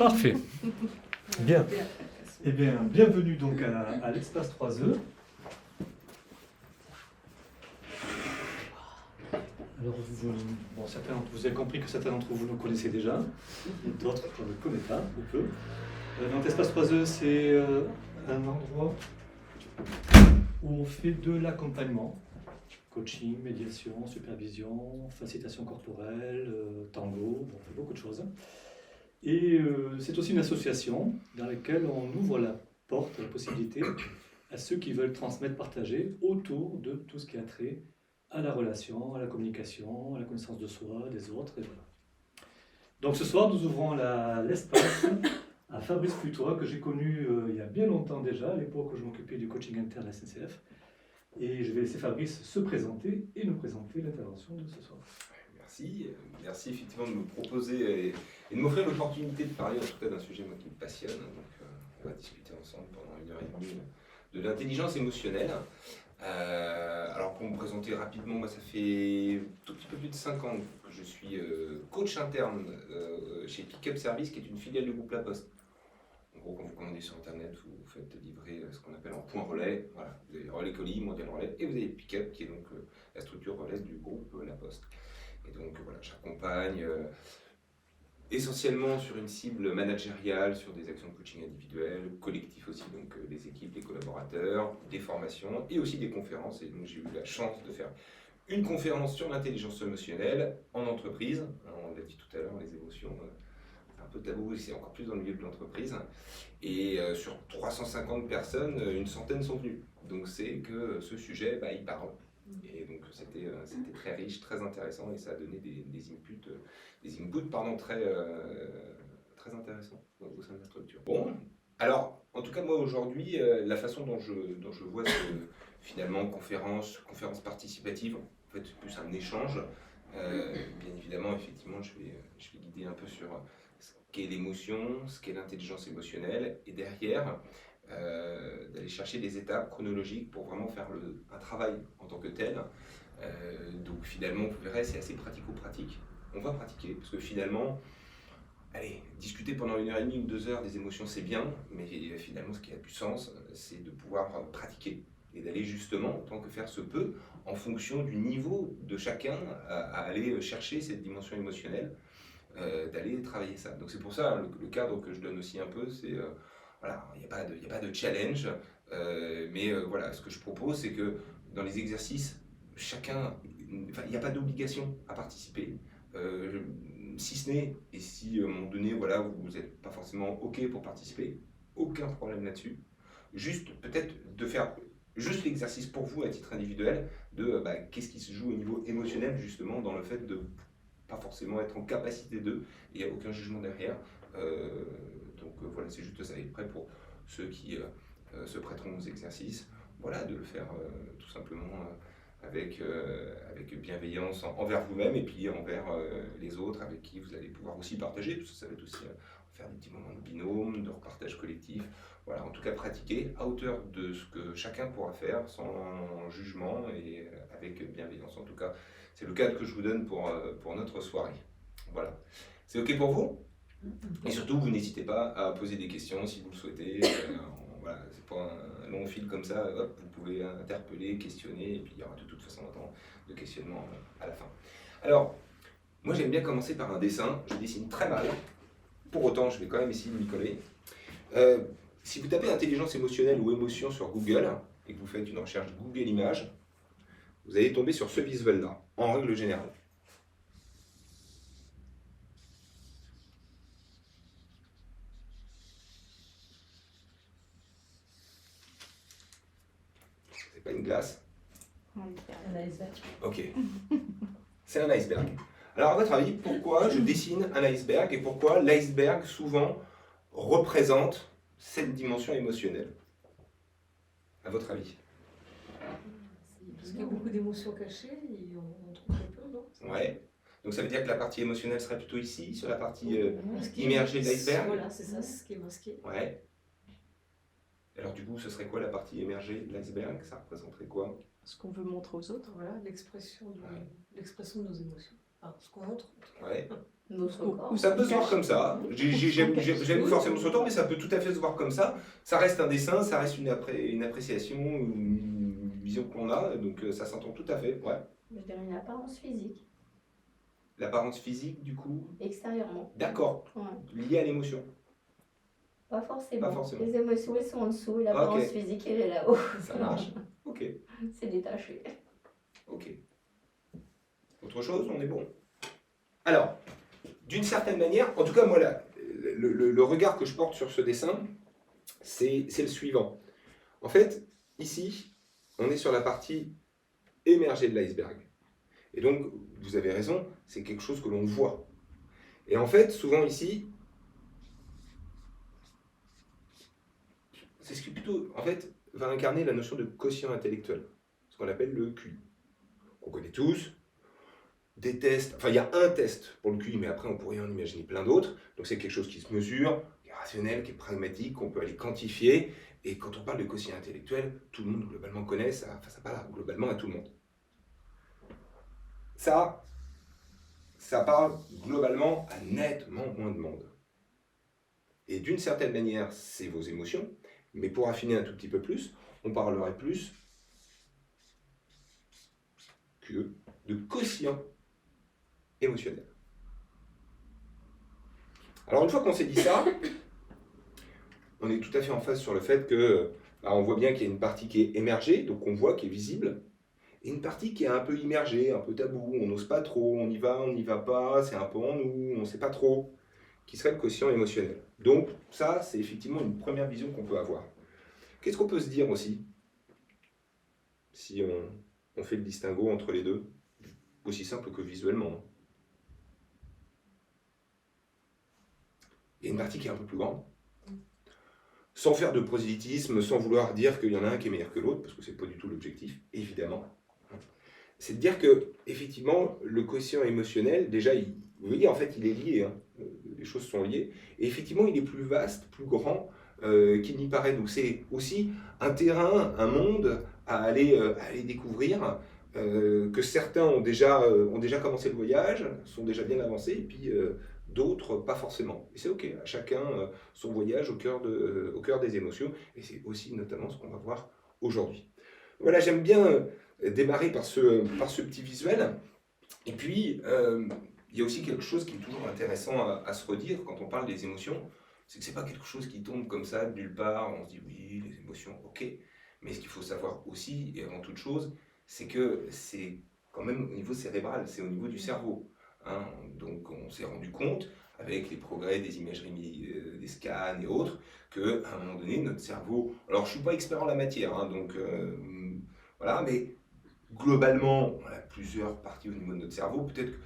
Parfait. Bien. Eh bien, bienvenue donc à l'espace 3E. Alors, vous avez compris que certains d'entre vous nous connaissez déjà, et d'autres qu'on ne connaît pas, ou peu. Donc, l'espace 3E, c'est un endroit où on fait de l'accompagnement, coaching, médiation, supervision, facilitation corporelle, tango, on fait beaucoup de choses. Et c'est aussi une association dans laquelle on ouvre la porte, la possibilité à ceux qui veulent transmettre, partager autour de tout ce qui a trait à la relation, à la communication, à la connaissance de soi, des autres, et voilà. Donc ce soir, nous ouvrons l'espace à Fabrice Putois, que j'ai connu il y a bien longtemps déjà, à l'époque où je m'occupais du coaching interne à la SNCF. Et je vais laisser Fabrice se présenter et nous présenter l'intervention de ce soir. Merci effectivement de me proposer et de m'offrir l'opportunité de parler en tout cas d'un sujet moi, qui me passionne. Donc on va discuter ensemble pendant 1h30 de l'intelligence émotionnelle. Alors pour me présenter rapidement, moi ça fait tout petit peu plus de 5 ans que je suis coach interne chez Pickup Service, qui est une filiale du groupe La Poste. En gros, quand vous commandez sur internet, vous faites livrer ce qu'on appelle en point relais. Voilà, vous avez relais colis, mondial relais, et vous avez Pickup qui est donc la structure relais du groupe La Poste. Et donc voilà, j'accompagne essentiellement sur une cible managériale, sur des actions de coaching individuel, collectif aussi, donc des équipes, des collaborateurs, des formations et aussi des conférences. Et donc j'ai eu la chance de faire une conférence sur l'intelligence émotionnelle en entreprise. On l'a dit tout à l'heure, les émotions, c'est un peu tabou, c'est encore plus dans le milieu de l'entreprise. Et sur 350 personnes, une centaine sont venues. Donc c'est que ce sujet, il parle. Et donc c'était très riche, très intéressant, et ça a donné des inputs très intéressants au sein de la structure. Bon, alors en tout cas moi aujourd'hui, la façon dont je vois finalement conférence participative, en fait c'est plus un échange. Bien évidemment, effectivement, je vais guider un peu sur ce qu'est l'émotion, ce qu'est l'intelligence émotionnelle, et derrière d'aller chercher des étapes chronologiques pour vraiment faire un travail en tant que tel. Donc finalement, vous verrez, c'est assez pratico-pratique. On va pratiquer, parce que finalement, allez, discuter pendant 1h30 ou 2 heures des émotions, c'est bien, mais finalement, ce qui a du sens, c'est de pouvoir pratiquer et d'aller justement, autant que faire se peut, en fonction du niveau de chacun, à aller chercher cette dimension émotionnelle, d'aller travailler ça. Donc c'est pour ça, le cadre que je donne aussi un peu, c'est voilà, il n'y a pas de challenge, mais voilà, ce que je propose, c'est que dans les exercices, il n'y a pas d'obligation à participer, si ce n'est, et si à un moment donné, voilà, vous n'êtes pas forcément OK pour participer, aucun problème là-dessus. Juste peut-être de faire juste l'exercice pour vous à titre individuel, de qu'est-ce qui se joue au niveau émotionnel, justement, dans le fait de pas forcément être en capacité de, il n'y a aucun jugement derrière. Donc voilà, c'est juste ça. Et prêt pour ceux qui se prêteront aux exercices, voilà, de le faire tout simplement avec bienveillance envers vous-même et puis envers les autres avec qui vous allez pouvoir aussi partager. Tout ça, ça va être aussi faire des petits moments de binôme, de repartage collectif. Voilà, en tout cas pratiquer à hauteur de ce que chacun pourra faire, sans jugement et avec bienveillance. En tout cas, c'est le cadre que je vous donne pour notre soirée. Voilà. C'est OK pour vous ? Et surtout, vous n'hésitez pas à poser des questions si vous le souhaitez. Voilà, c'est pas un long fil comme ça. Hop, vous pouvez interpeller, questionner, et puis il y aura de toute façon un temps de questionnement à la fin. Alors, moi j'aime bien commencer par un dessin. Je dessine très mal. Pour autant, je vais quand même essayer de m'y coller. Si vous tapez intelligence émotionnelle ou émotion sur Google et que vous faites une recherche Google Images, vous allez tomber sur ce visuel-là, en règle générale. C'est pas une glace. Un iceberg. Ok. C'est un iceberg. Alors à votre avis, pourquoi je dessine un iceberg et pourquoi l'iceberg souvent représente cette dimension émotionnelle? À votre avis? Parce qu'il y a beaucoup d'émotions cachées et on trouve très peu, non? Ouais. Donc ça veut dire que la partie émotionnelle serait plutôt ici, sur la partie immergée de l'iceberg? Voilà, c'est ça, c'est ce qui est masqué. Ouais. Alors du coup, ce serait quoi la partie émergée de l'iceberg? Ça représenterait quoi? Ce qu'on veut montrer aux autres. Voilà, l'expression de nos émotions. Enfin, ce qu'on montre. Ouais. Notre corps. Ça peut se voir comme ça. J'aime forcément ce temps, mais ça peut tout à fait se voir comme ça. Ça reste un dessin, ça reste une appréciation, une vision qu'on a, donc ça s'entend tout à fait. Ouais. Je dirais une apparence physique, L'apparence physique, du coup, extérieurement. d'accord, Ouais. liée à l'émotion. Pas forcément. Pas forcément. Les émotions, elles sont en dessous et l'apparence Ok. physique, elle est là-haut. Ça marche. Ok, C'est détaché. ok. Autre chose, on est bon. Alors, d'une certaine manière, en tout cas, moi, là, le regard que je porte sur ce dessin, c'est le suivant. En fait, ici, on est sur la partie émergée de l'iceberg. Et donc, vous avez raison, c'est quelque chose que l'on voit. Et en fait, souvent ici, c'est ce qui plutôt, en fait, va incarner la notion de quotient intellectuel, ce qu'on appelle le QI, qu'on connaît tous. Des tests, enfin il y a un test pour le QI, mais après on pourrait en imaginer plein d'autres. Donc c'est quelque chose qui se mesure, qui est rationnel, qui est pragmatique, qu'on peut aller quantifier. Et quand on parle de quotient intellectuel, tout le monde globalement connaît ça, enfin ça parle globalement à tout le monde. Ça parle globalement à nettement moins de monde. Et d'une certaine manière, c'est vos émotions, mais pour affiner un tout petit peu plus, on parlerait plus que de quotient émotionnel. Alors une fois qu'on s'est dit ça, on est tout à fait en phase sur le fait que on voit bien qu'il y a une partie qui est émergée, donc on voit, qui est visible, et une partie qui est un peu immergée, un peu tabou, on n'ose pas trop, on y va pas, c'est un peu en nous, on ne sait pas trop, qui serait le quotient émotionnel. Donc ça, c'est effectivement une première vision qu'on peut avoir. Qu'est-ce qu'on peut se dire aussi, si on fait le distinguo entre les deux, aussi simple que visuellement. Il y a une partie qui est un peu plus grande, sans faire de prosélytisme, sans vouloir dire qu'il y en a un qui est meilleur que l'autre, parce que ce n'est pas du tout l'objectif, évidemment. C'est de dire que, effectivement, le quotient émotionnel, déjà, vous voyez, en fait, il est lié, hein. Les choses sont liées, et effectivement, il est plus vaste, plus grand qu'il n'y paraît. Donc c'est aussi un terrain, un monde à aller découvrir, que certains ont déjà commencé le voyage, sont déjà bien avancés, et puis d'autres pas forcément. Et c'est ok, à chacun son voyage au cœur des émotions, et c'est aussi notamment ce qu'on va voir aujourd'hui. Voilà, j'aime bien démarrer par ce petit visuel, et puis il y a aussi quelque chose qui est toujours intéressant à se redire quand on parle des émotions, c'est que c'est pas quelque chose qui tombe comme ça de nulle part, on se dit oui, les émotions, ok, mais ce qu'il faut savoir aussi, et avant toute chose, c'est que c'est quand même au niveau cérébral, c'est au niveau du cerveau. Hein. Donc on s'est rendu compte, avec les progrès des imageries, des scans et autres, qu'à un moment donné, notre cerveau... Alors je ne suis pas expert en la matière, hein, donc voilà, mais globalement, on a plusieurs parties au niveau de notre cerveau. Peut-être que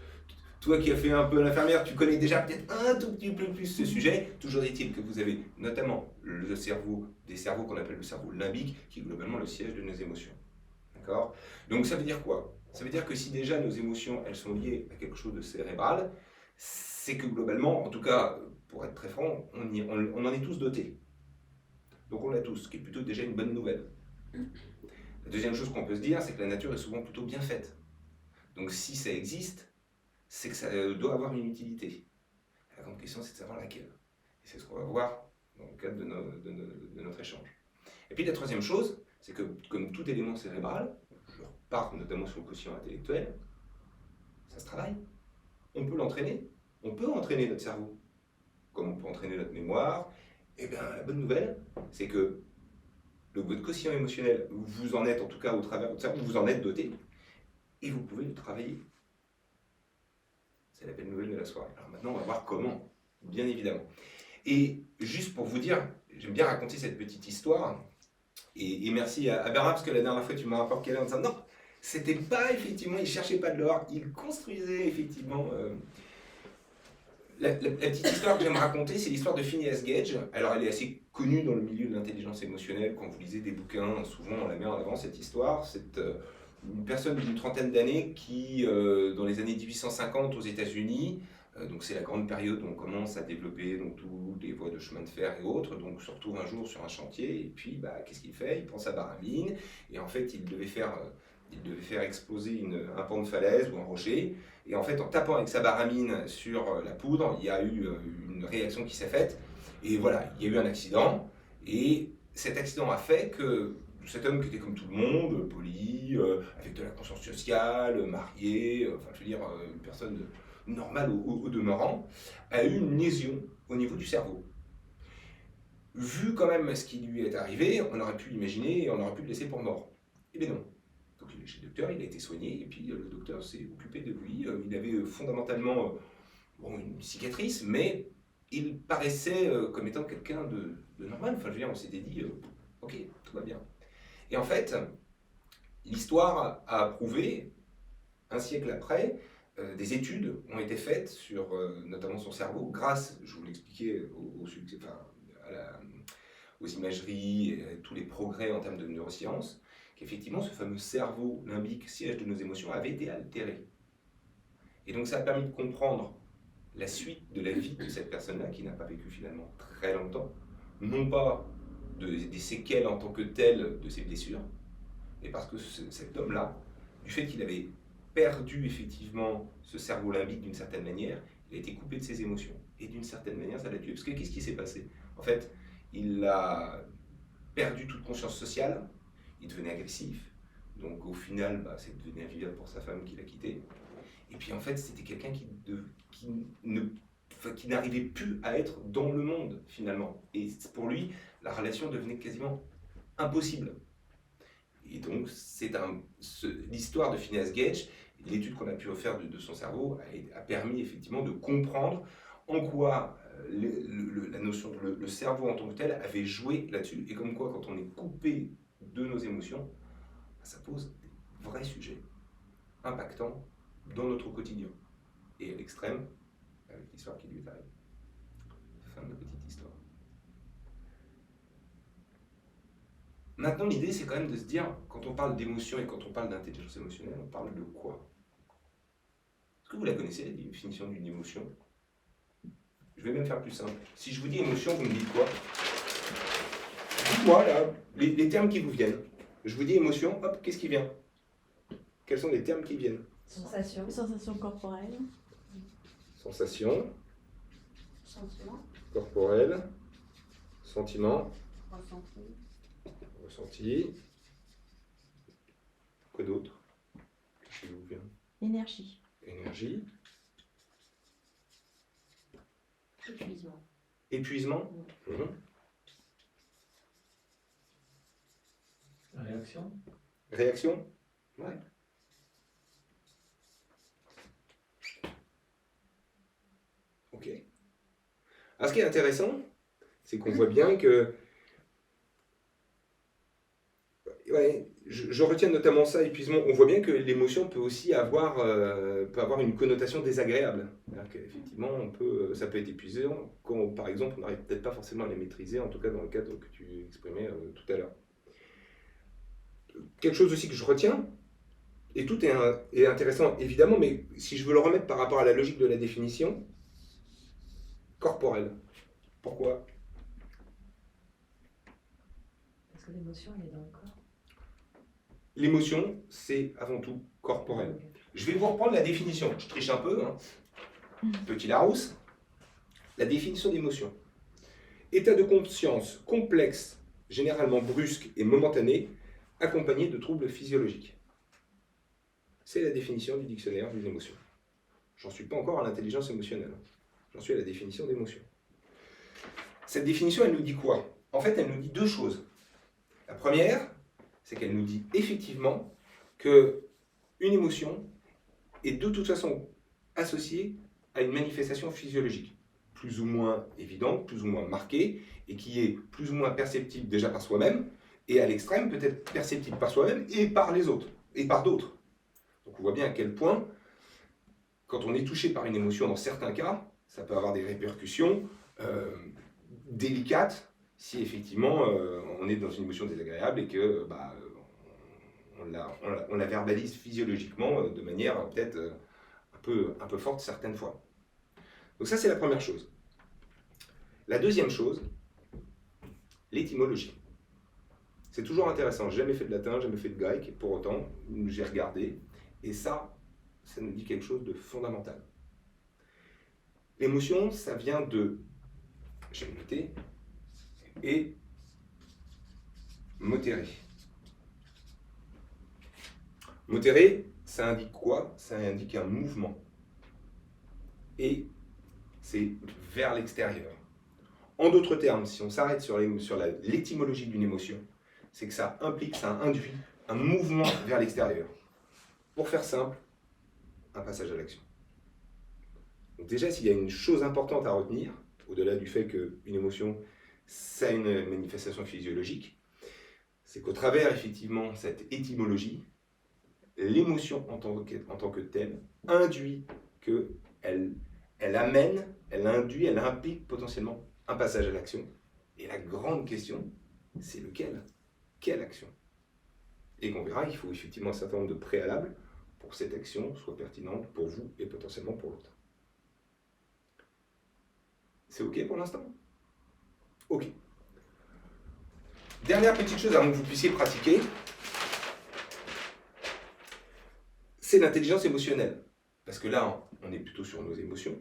toi qui as fait un peu l'infirmière, tu connais déjà peut-être un tout petit peu plus ce sujet. Toujours est-il que vous avez notamment le cerveau, des cerveaux qu'on appelle le cerveau limbique, qui est globalement le siège de nos émotions. D'accord ? Donc ça veut dire quoi ? Ça veut dire que si déjà nos émotions, elles sont liées à quelque chose de cérébral, c'est que globalement, en tout cas, pour être très franc, on en est tous dotés. Donc on l'a tous, ce qui est plutôt déjà une bonne nouvelle. La deuxième chose qu'on peut se dire, c'est que la nature est souvent plutôt bien faite. Donc si ça existe, c'est que ça doit avoir une utilité. La grande question, c'est de savoir laquelle. Et c'est ce qu'on va voir dans le cadre de notre échange. Et puis la troisième chose, c'est que comme tout élément cérébral, je repars notamment sur le quotient intellectuel, ça se travaille. On peut l'entraîner. On peut entraîner notre cerveau, comme on peut entraîner notre mémoire. Et bien la bonne nouvelle, c'est que votre quotient émotionnel, vous en êtes en tout cas au travers de votre cerveau, vous en êtes doté, et vous pouvez le travailler. C'est la belle nouvelle de la soirée. Alors maintenant, on va voir comment, bien évidemment. Et juste pour vous dire, j'aime bien raconter cette petite histoire, et merci à Bernard, parce que la dernière fois, tu m'as rapporté qu'elle en disant non, c'était pas effectivement, il ne cherchait pas de l'or, il construisait effectivement... La petite histoire que j'aime raconter, c'est l'histoire de Phineas Gage. Alors, elle est assez connue dans le milieu de l'intelligence émotionnelle. Quand vous lisez des bouquins, souvent on la met en avant, cette histoire. C'est une personne d'une trentaine d'années qui, dans les années 1850 aux États-Unis, donc c'est la grande période où on commence à développer donc, toutes les voies de chemin de fer et autres, donc se retrouve un jour sur un chantier, et puis qu'est-ce qu'il fait ? Il prend sa barabine, et en fait il devait faire Il devait faire exploser un pan de falaise ou un rocher. Et en fait, en tapant avec sa baramine sur la poudre, il y a eu une réaction qui s'est faite. Et voilà, il y a eu un accident. Et cet accident a fait que cet homme qui était comme tout le monde, poli, avec de la conscience sociale, marié, enfin je veux dire, une personne normale au demeurant, a eu une lésion au niveau du cerveau. Vu quand même ce qui lui est arrivé, on aurait pu l'imaginer et on aurait pu le laisser pour mort. Eh bien non. Donc il est chez le docteur, il a été soigné, et puis le docteur s'est occupé de lui. Il avait fondamentalement une cicatrice, mais il paraissait comme étant quelqu'un de normal. Enfin, je veux dire, on s'était dit, ok, tout va bien. Et en fait, l'histoire a prouvé, un siècle après, des études ont été faites sur notamment son cerveau, grâce, je vous l'expliquais, aux imageries et à tous les progrès en termes de neurosciences, qu'effectivement ce fameux cerveau limbique, siège de nos émotions, avait été altéré. Et donc ça a permis de comprendre la suite de la vie de cette personne-là, qui n'a pas vécu finalement très longtemps, non pas des séquelles en tant que telles de ses blessures, mais parce que cet homme-là, du fait qu'il avait perdu effectivement ce cerveau limbique d'une certaine manière, il a été coupé de ses émotions. Et d'une certaine manière, ça l'a tué. Parce que qu'est-ce qui s'est passé? En fait, il a perdu toute conscience sociale, il devenait agressif, donc au final, c'est devenu invivable pour sa femme qui l'a quitté. Et puis en fait, c'était quelqu'un qui n'arrivait plus à être dans le monde, finalement. Et pour lui, la relation devenait quasiment impossible. Et donc, l'histoire de Phineas Gage, l'étude qu'on a pu faire de son cerveau, a permis effectivement de comprendre en quoi la notion le cerveau en tant que tel avait joué là-dessus. Et comme quoi, quand on est coupé de nos émotions, ça pose des vrais sujets impactants dans notre quotidien. Et à l'extrême, avec l'histoire qui lui est arrivée. Fin de la petite histoire. Maintenant, l'idée, c'est quand même de se dire, quand on parle d'émotion et quand on parle d'intelligence émotionnelle, on parle de quoi? Est-ce que vous la connaissez, la définition d'une émotion? Je vais même faire plus simple. Si je vous dis émotion, vous me dites quoi? Dites-moi, là, les termes qui vous viennent. Je vous dis émotion, hop, qu'est-ce qui vient? Quels sont les termes qui viennent? Sensation. Sensation corporelle. Sensation. Sentiment. Corporel. Sentiment. Ressenti. Ressenti. Quoi d'autre? Qu'est-ce qui vous vient? Énergie. Énergie. Épuisement. Épuisement. Réaction. Réaction. Ouais. Ok. Alors, ce qui est intéressant, c'est qu'on voit bien que... Ouais, je retiens notamment ça, épuisement. On voit bien que l'émotion peut aussi avoir une connotation désagréable. C'est-à-dire qu'effectivement, ça peut être épuisant quand, par exemple, on n'arrive peut-être pas forcément à les maîtriser, en tout cas dans le cadre que tu exprimais tout à l'heure. Quelque chose aussi que je retiens, et tout est intéressant évidemment, mais si je veux le remettre par rapport à la logique de la définition, corporelle. Pourquoi? Parce que l'émotion, elle est dans le corps. L'émotion, c'est avant tout corporel. Je vais vous reprendre la définition. Je triche un peu, hein. Petit Larousse. La définition d'émotion. État de conscience complexe, généralement brusque et momentané, accompagné de troubles physiologiques. C'est la définition du dictionnaire des émotions. J'en suis pas encore à l'intelligence émotionnelle. J'en suis à la définition d'émotion. Cette définition, elle nous dit quoi? En fait, elle nous dit deux choses. La première, c'est qu'elle nous dit effectivement qu'une émotion est de toute façon associée à une manifestation physiologique, plus ou moins évidente, plus ou moins marquée, et qui est plus ou moins perceptible déjà par soi-même, et à l'extrême peut-être perceptible par soi-même et par les autres, et par d'autres. Donc on voit bien à quel point, quand on est touché par une émotion, dans certains cas, ça peut avoir des répercussions délicates, si effectivement on est dans une émotion désagréable et que on la verbalise physiologiquement de manière peut-être un peu forte certaines fois. Donc ça, c'est la première chose. La deuxième chose, l'étymologie. C'est toujours intéressant. J'ai jamais fait de latin, jamais fait de grec, et pour autant, j'ai regardé. Et ça nous dit quelque chose de fondamental. L'émotion, ça vient de, j'ai noté, et motere. Motere, ça indique quoi? Ça indique un mouvement. Et c'est vers l'extérieur. En d'autres termes, si on s'arrête sur l'étymologie d'une émotion, c'est que ça implique, ça induit un mouvement vers l'extérieur. Pour faire simple, un passage à l'action. Donc déjà, s'il y a une chose importante à retenir, au-delà du fait qu'une émotion, ça a une manifestation physiologique, c'est qu'au travers, effectivement, cette étymologie, l'émotion en tant que telle induit qu'elle amène, elle induit, elle implique potentiellement un passage à l'action. Et la grande question, c'est lequel? Quelle action? Et qu'on verra, il faut effectivement un certain nombre de préalables pour que cette action soit pertinente pour vous et potentiellement pour l'autre. C'est OK pour l'instant? OK. Dernière petite chose avant que vous puissiez pratiquer, c'est l'intelligence émotionnelle. Parce que là, on est plutôt sur nos émotions.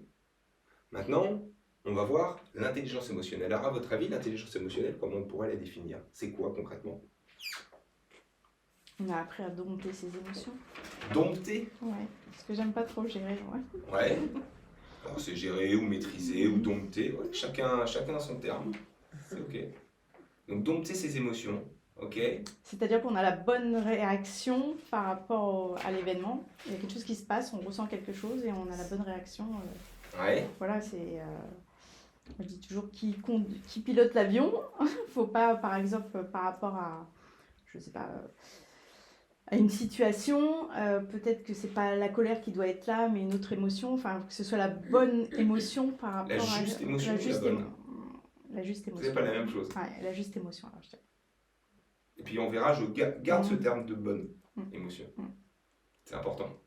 Maintenant, on va voir l'intelligence émotionnelle. Alors, à votre avis, l'intelligence émotionnelle, comment on pourrait la définir? C'est quoi concrètement? On a appris à dompter ses émotions. Dompter? Ouais, parce que j'aime pas trop gérer, ouais. Ouais. Alors, c'est gérer ou maîtriser ou dompter. Ouais, chacun a son terme. C'est OK. Donc, dompter ses émotions. OK. C'est-à-dire qu'on a la bonne réaction par rapport à l'événement. Il y a quelque chose qui se passe, on ressent quelque chose et on a la bonne réaction. Ouais. Voilà, c'est... je dis toujours qui pilote l'avion. Faut pas, par exemple, par rapport à, je sais pas, à une situation, peut-être que c'est pas la colère qui doit être là, mais une autre émotion. Enfin, que ce soit la bonne émotion par rapport La juste émotion ou la bonne? La juste émotion. C'est pas la même chose. Ouais, la juste émotion, alors je dirais. Et puis on verra, je garde ce terme de bonne émotion. C'est important.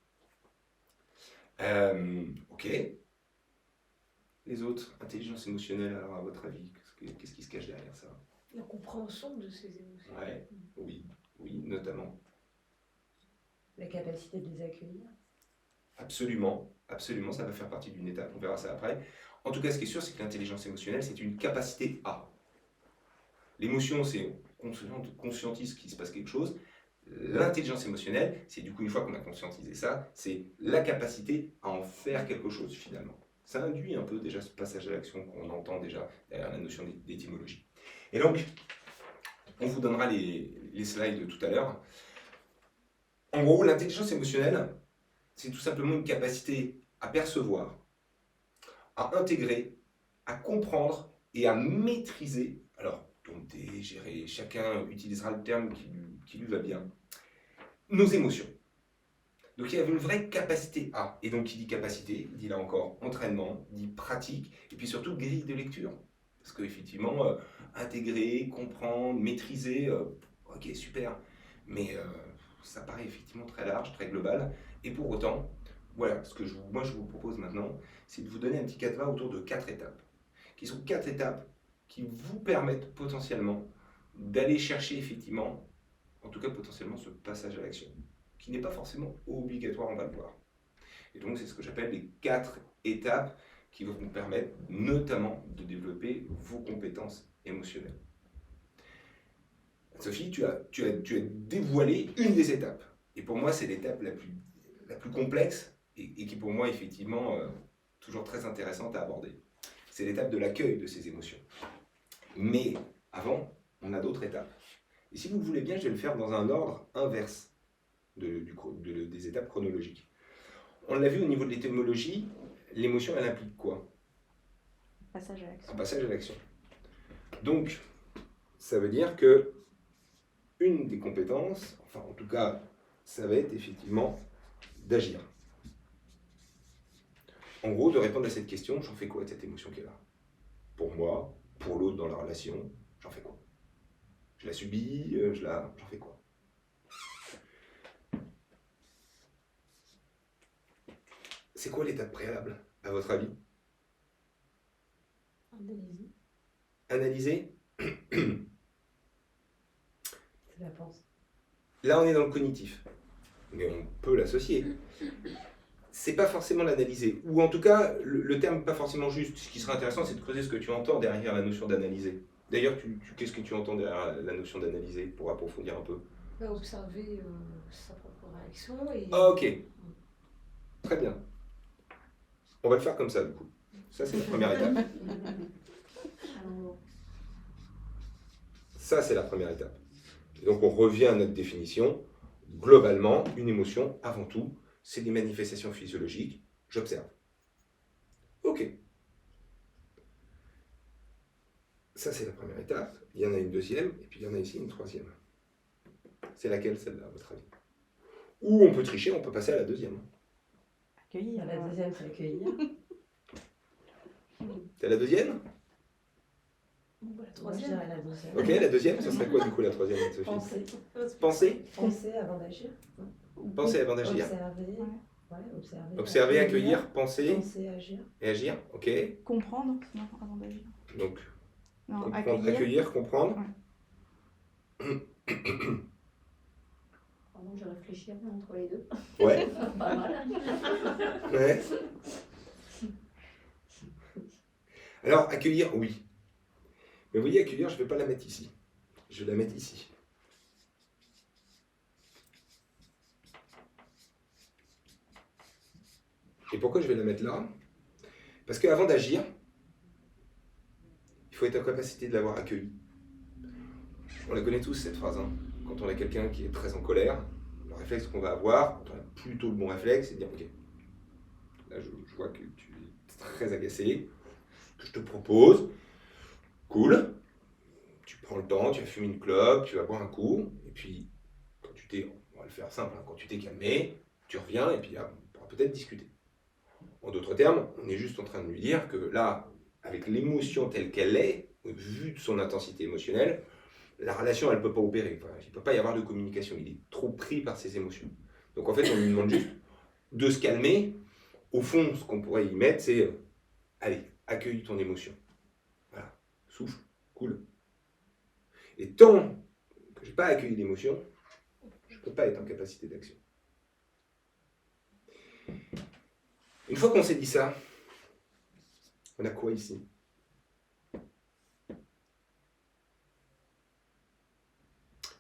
OK. Les autres, intelligence émotionnelle, alors à votre avis, qu'est-ce qui se cache derrière ça? La compréhension de ces émotions. Ouais, oui, notamment. La capacité de les accueillir. Absolument, ça va faire partie d'une étape, on verra ça après. En tout cas, ce qui est sûr, c'est que l'intelligence émotionnelle, c'est une capacité à. L'émotion, c'est on conscientise qu'il se passe quelque chose. L'intelligence émotionnelle, c'est du coup, une fois qu'on a conscientisé ça, c'est la capacité à en faire quelque chose finalement. Ça induit un peu déjà ce passage à l'action qu'on entend déjà derrière la notion d'étymologie. Et donc, on vous donnera les slides de tout à l'heure. En gros, l'intelligence émotionnelle, c'est tout simplement une capacité à percevoir, à intégrer, à comprendre et à maîtriser. Alors, dompter, gérer, chacun utilisera le terme qui lui va bien. Nos émotions. Donc il y a une vraie capacité à. Et donc qui dit capacité, dit là encore entraînement, dit pratique, et puis surtout grille de lecture. Parce qu'effectivement, intégrer, comprendre, maîtriser, ok, super. Mais ça paraît effectivement très large, très global. Et pour autant, voilà, ce que moi je vous propose maintenant, c'est de vous donner un petit canevas autour de 4 étapes. Qui sont 4 étapes qui vous permettent potentiellement d'aller chercher effectivement, en tout cas potentiellement ce passage à l'action, qui n'est pas forcément obligatoire, on va le voir. Et donc c'est ce que j'appelle les 4 étapes qui vont vous permettre notamment de développer vos compétences émotionnelles. Sophie, tu as dévoilé une des étapes. Et pour moi, c'est l'étape la plus complexe et qui pour moi, effectivement, toujours très intéressante à aborder. C'est l'étape de l'accueil de ces émotions. Mais avant, on a d'autres étapes. Et si vous le voulez bien, je vais le faire dans un ordre inverse des étapes chronologiques. On l'a vu au niveau de l'étymologie, l'émotion, elle implique quoi? Passage à l'action. Un passage à l'action. Donc, ça veut dire que une des compétences, enfin en tout cas, ça va être effectivement d'agir. En gros, de répondre à cette question, j'en fais quoi de cette émotion qui est là? Pour moi, pour l'autre dans la relation, j'en fais quoi? Je la subis, j'en fais quoi? C'est quoi l'étape préalable, à votre avis? Analyser. Analyser. Là, on est dans le cognitif. Mais on peut l'associer. C'est pas forcément l'analyser. Ou en tout cas, le terme n'est pas forcément juste. Ce qui serait intéressant, c'est de creuser ce que tu entends derrière la notion d'analyser. D'ailleurs, qu'est-ce que tu entends derrière la notion d'analyser pour approfondir un peu? Bah, observer sa propre réaction et... Ah, ok. Très bien. On va le faire comme ça, du coup. Ça, c'est la première étape. Alors, Ça, c'est la première étape. Et donc, on revient à notre définition. Globalement, une émotion, avant tout, c'est des manifestations physiologiques. J'observe. Ok. Ça, c'est la première étape. Il y en a une deuxième, et puis il y en a ici une troisième. C'est laquelle, celle-là, à votre avis? Ou on peut tricher, on peut passer à la deuxième. Accueillir. La deuxième, c'est accueillir. C'est la deuxième? Bon, la Moi, je troisième. dirais la deuxième. Ok, la deuxième, ce serait quoi, du coup, la troisième, Sophie? Penser. Penser? Penser avant d'agir. Penser avant d'agir. Observer. Ouais. Ouais, observer. Observer, accueillir, penser Penser, agir. et agir. Ok. Comprendre, non, avant d'agir. Donc, Non, comprendre, accueillir, comprendre. pardon, je réfléchis un peu entre les deux. Ouais. Pas mal. Ouais. Alors, accueillir, oui. Mais vous voyez, accueillir, je ne vais pas la mettre ici. Je vais la mettre ici. Et pourquoi je vais la mettre là? Parce qu'avant d'agir, il faut être en capacité de l'avoir accueilli. On la connaît tous, cette phrase. Hein. Quand on a quelqu'un qui est très en colère, le réflexe qu'on va avoir, quand on a plutôt le bon réflexe, c'est de dire, ok, là je vois que tu es très agacé, ce que je te propose, cool, tu prends le temps, tu vas fumer une clope, tu vas boire un coup, et puis quand tu t'es, on va le faire simple, hein, quand tu t'es calmé, tu reviens, et puis là, on pourra peut-être discuter. En d'autres termes, on est juste en train de lui dire que là, avec l'émotion telle qu'elle est, vu de son intensité émotionnelle, la relation, elle ne peut pas opérer. Enfin, il ne peut pas y avoir de communication. Il est trop pris par ses émotions. Donc en fait, on lui demande juste de se calmer. Au fond, ce qu'on pourrait y mettre, c'est allez, accueille ton émotion. Voilà, souffle, cool. Et tant que je n'ai pas accueilli l'émotion, je ne peux pas être en capacité d'action. Une fois qu'on s'est dit ça, on a quoi ici?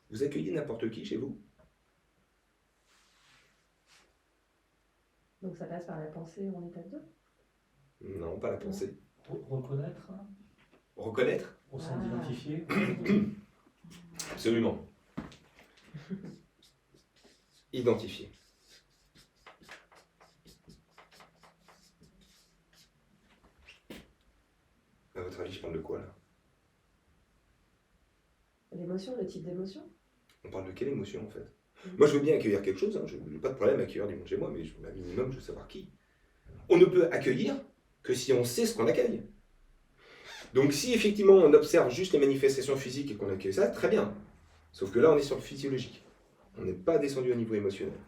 Vous accueillez n'importe qui chez vous? Donc ça passe par la pensée en étape 2. Non, pas la pensée. Reconnaître, Reconnaître? au sens Ah. d'identifier. Absolument. Identifier. À votre avis, je parle de quoi là? L'émotion, le type d'émotion. On parle de quelle émotion en fait? Moi je veux bien accueillir quelque chose, hein. Je n'ai pas de problème à accueillir du monde chez moi, mais un minimum je veux savoir qui. On ne peut accueillir que si on sait ce qu'on accueille. Donc si effectivement on observe juste les manifestations physiques et qu'on accueille ça, très bien. Sauf que là on est sur le physiologique. On n'est pas descendu au niveau émotionnel.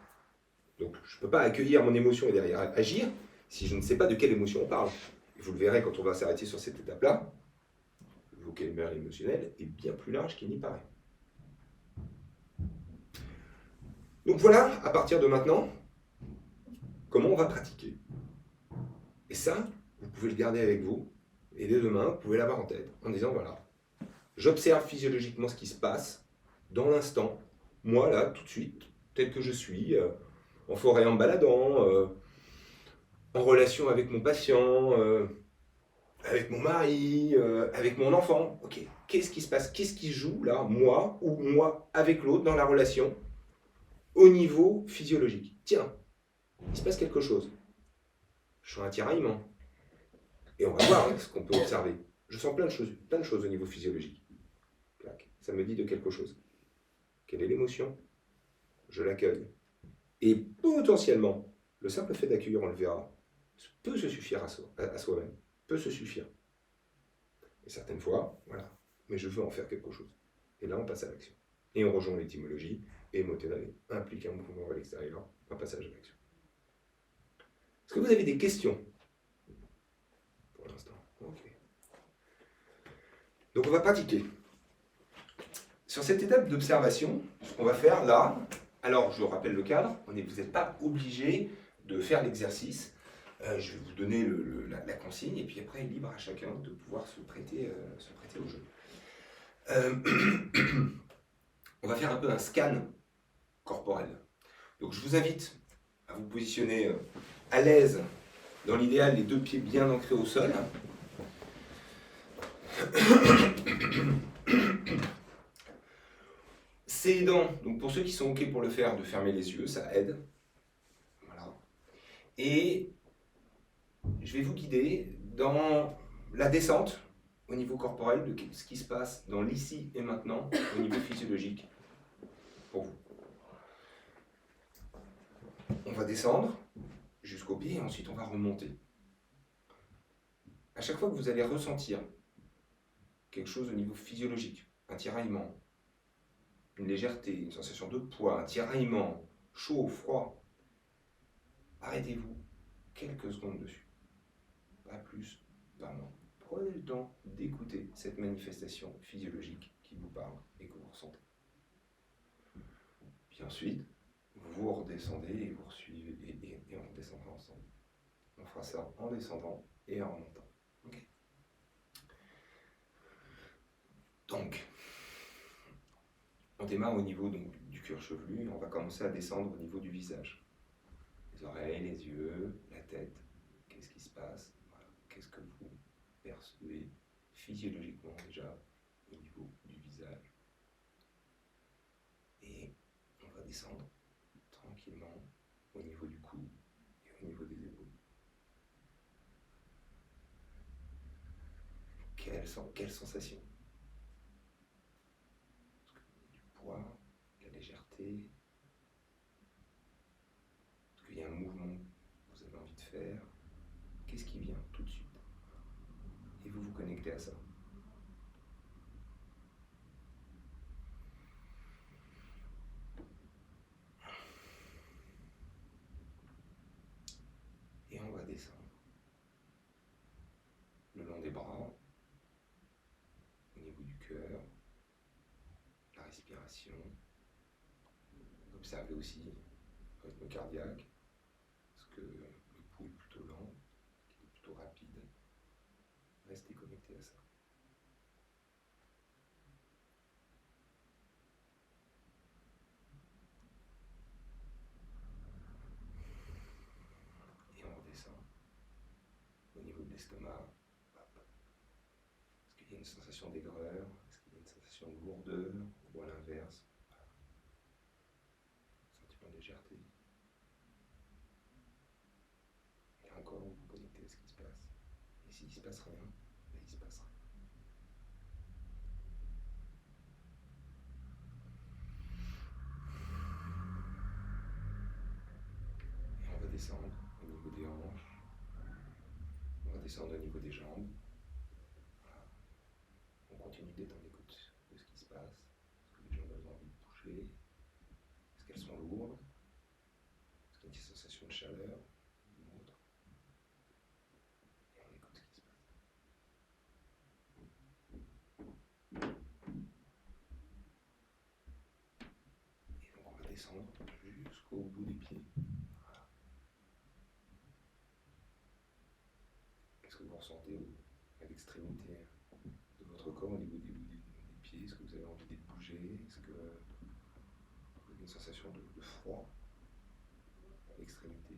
Donc je ne peux pas accueillir mon émotion et derrière agir si je ne sais pas de quelle émotion on parle. Et vous le verrez quand on va s'arrêter sur cette étape-là. Le vocabulaire émotionnel est bien plus large qu'il n'y paraît. Donc voilà, à partir de maintenant, comment on va pratiquer. Et ça, vous pouvez le garder avec vous, et dès demain, vous pouvez l'avoir en tête, en disant voilà, j'observe physiologiquement ce qui se passe, dans l'instant, moi là, tout de suite, tel que je suis, en forêt en me baladant, en relation avec mon patient, avec mon mari, avec mon enfant. Ok, qu'est-ce qui se passe? Qu'est-ce qui joue là, moi ou moi avec l'autre dans la relation au niveau physiologique? Tiens, il se passe quelque chose. Je sens un tiraillement. Et on va voir ce qu'on peut observer. Je sens plein de choses au niveau physiologique. Ça me dit de quelque chose. Quelle est l'émotion? Je l'accueille. Et potentiellement, le simple fait d'accueillir, on le verra, peut se suffire à soi-même. Peut se suffire. Et certaines fois, voilà. Mais je veux en faire quelque chose. Et là, on passe à l'action. Et on rejoint l'étymologie. Émotionnel implique un mouvement vers l'extérieur, un passage à l'action. Est-ce que vous avez des questions? Pour l'instant. Ok. Donc on va pratiquer. Sur cette étape d'observation, ce qu'on va faire là, alors je rappelle le cadre, vous n'êtes pas obligé de faire l'exercice. Je vais vous donner la consigne et puis après, libre à chacun de pouvoir se prêter au jeu. On va faire un peu un scan corporel. Donc je vous invite à vous positionner à l'aise, dans l'idéal, les 2 pieds bien ancrés au sol. C'est aidant, donc pour ceux qui sont OK pour le faire, de fermer les yeux, ça aide. Voilà. Et je vais vous guider dans la descente au niveau corporel de ce qui se passe dans l'ici et maintenant au niveau physiologique pour vous. On va descendre jusqu'au pied et ensuite on va remonter. À chaque fois que vous allez ressentir quelque chose au niveau physiologique, un tiraillement, une légèreté, une sensation de poids, un tiraillement, chaud, froid, arrêtez-vous quelques secondes dessus. Pas plus, pas moins. Prenez le temps d'écouter cette manifestation physiologique qui vous parle et que vous ressentez. Puis ensuite, vous redescendez et vous poursuivez et on redescendra ensemble. On fera ça en descendant et en remontant. Okay. Donc, on démarre au niveau donc, du cuir chevelu et on va commencer à descendre au niveau du visage. Les oreilles, les yeux, la tête. Qu'est-ce qui se passe? Voilà. Qu'est-ce que vous percevez physiologiquement déjà au niveau du visage? Et on va descendre tranquillement au niveau du cou et au niveau des épaules. Quelle sensation? Du poids, de la légèreté. Est-ce qu'il y a un mouvement que vous avez envie de faire? Qu'est-ce qui vient tout de suite? Et vous vous connectez à ça. Et on va descendre le long des bras, au niveau du cœur, la respiration. Observez aussi le rythme cardiaque. Est-ce que le pouls est plutôt lent? Est-ce qu'il est plutôt rapide? Restez connecté à ça. Et on redescend au niveau de l'estomac. Est-ce qu'il y a une sensation d'aigreur? Est-ce qu'il y a une sensation de lourdeur? Ou à l'inverse, sentiment de légèreté? Et encore, vous vous connectez à ce qui se passe. Et s'il ne se passe rien, ben, il se passe rien. Et on va descendre au niveau des hanches. On va descendre au niveau des jambes. Voilà. On continue d'être en écoute de ce qui se passe. Est-ce que les jambes ont envie de bouger? Est-ce qu'elles sont lourdes? Est-ce qu'il y a une sensation de chaleur ou autre? Et on écoute ce qui se passe. Et donc on va descendre jusqu'au bout des pieds. Voilà. Qu'est-ce que vous ressentez à l'extrémité de votre corps, au niveau des pieds? Est-ce que vous avez envie de bouger? Est-ce que vous avez une sensation de froid à l'extrémité?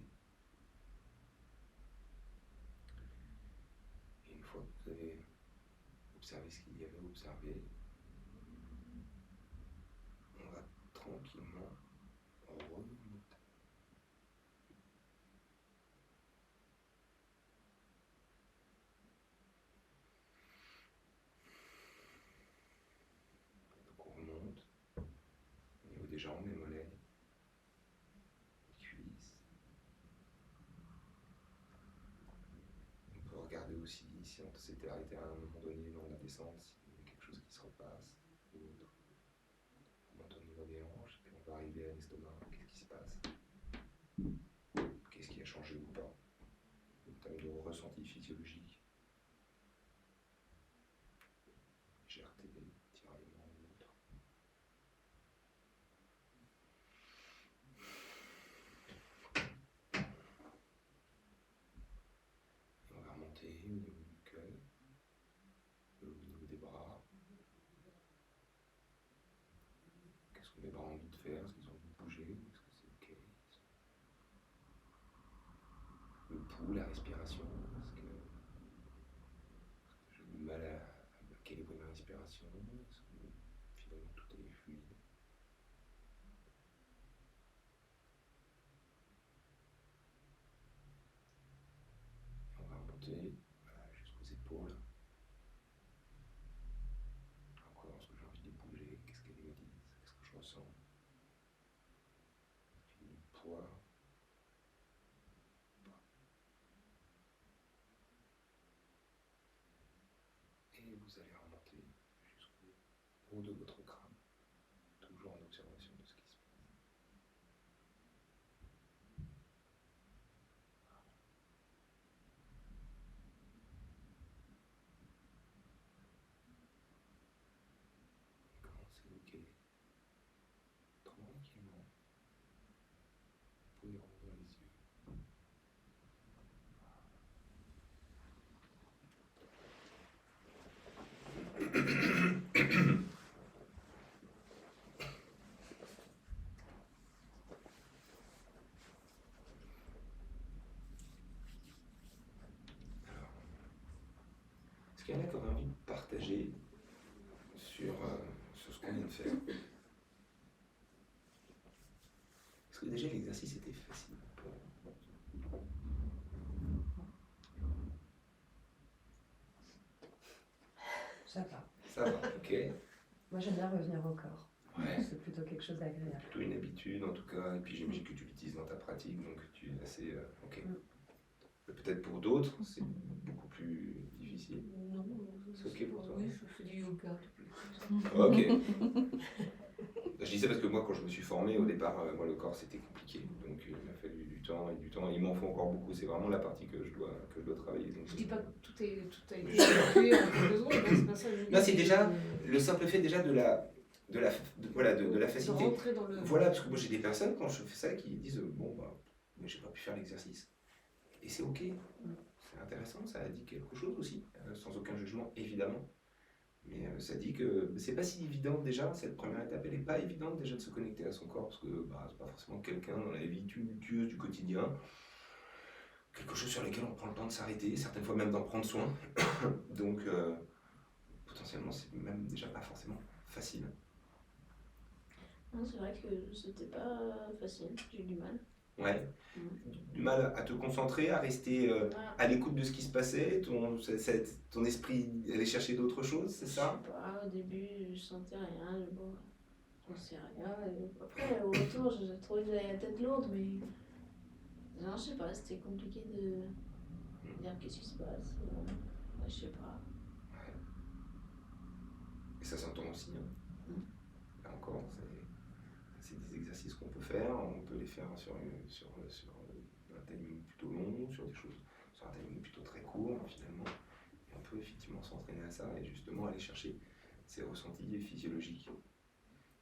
Et une fois que vous avez observé ce qu'il y avait à observer, on va tranquillement remonter. Donc on remonte au niveau des jambes, des mollets, des cuisses. On peut regarder aussi si on s'était arrêté à un moment donné dans la descente, s'il y a quelque chose qui se repasse ou autre. On monte au niveau des hanches, puis on va arriver à l'estomac. Qu'est-ce qui se passe? Qu'est-ce qui a changé ou pas en termes de ressenti physiologique? Légèreté, tiraillement ou autre. que mes bras ont envie de faire? Est-ce qu'ils ont envie de bouger? Est-ce que c'est ok? Le pouls, la respiration, est-ce que j'ai du mal à calibrer ma respiration? Est-ce que finalement tout est fluide? On va remonter voilà, jusqu'aux épaules. Encore, est-ce que j'ai envie de bouger? Qu'est-ce qu'elles me disent? Qu'est-ce que je ressens? Est-ce qu'il y a du poids? Et vous allez remonter jusqu'au haut de votre crâne, toujours en observation de ce qui se passe. Et commencez, ok, tranquillement, vous pouvez rouvrir les yeux. Est-ce qu'il y en a qui auraient envie de partager sur ce qu'on vient de faire? Est-ce que déjà l'exercice était facile pour vous? Ça va. Ça va, ok. Moi, j'aime bien revenir au corps. Ouais. C'est plutôt quelque chose d'agréable. Plutôt une habitude en tout cas, et puis j'imagine que tu l'utilises dans ta pratique, donc tu es assez... ok. Mais peut-être pour d'autres, c'est beaucoup plus difficile. Non, C'est ok pour toi? Oui, je fais du yoga depuis longtemps. Ok. Je dis ça parce que moi, quand je me suis formé, au départ, moi, le corps, c'était compliqué. Donc, il m'a fallu du temps et du temps. Il m'en faut encore beaucoup. C'est vraiment la partie que je dois travailler. Donc, Je dis pas que tout a été fait en quelques secondes, hein, c'est pas ça. Non, c'est déjà le simple fait déjà de la de facilité. rentrer dans le... Voilà, parce que moi, j'ai des personnes, quand je fais ça, qui disent bon, bah, mais j'ai pas pu faire l'exercice. Et c'est ok. C'est intéressant, ça dit quelque chose aussi, sans aucun jugement, évidemment. Mais ça dit que c'est pas si évident déjà, cette première étape, elle est pas évidente déjà de se connecter à son corps, parce que bah, c'est pas forcément quelqu'un dans la vie tumultueuse du quotidien, quelque chose sur lequel on prend le temps de s'arrêter, certaines fois même d'en prendre soin. Donc potentiellement c'est même déjà pas forcément facile. Non, c'est vrai que c'était pas facile, j'ai eu du mal. Ouais. Du mal à te concentrer, à rester à l'écoute de ce qui se passait, ton esprit allait chercher d'autres choses, c'est ça? Je sais pas, au début je sentais rien, bon, j'en sais rien. Et après, au retour, j'ai trouvé que j'avais la tête lourde, mais non, je sais pas, c'était compliqué de dire qu'est-ce qui se passe. Ouais, je sais pas. Ouais. Et ça s'entend aussi. Hein. Là encore, c'est des exercices qu'on peut faire, on peut les faire sur un timing plutôt long, sur un timing plutôt très court finalement. Et on peut effectivement s'entraîner à ça et justement aller chercher ces ressentis physiologiques.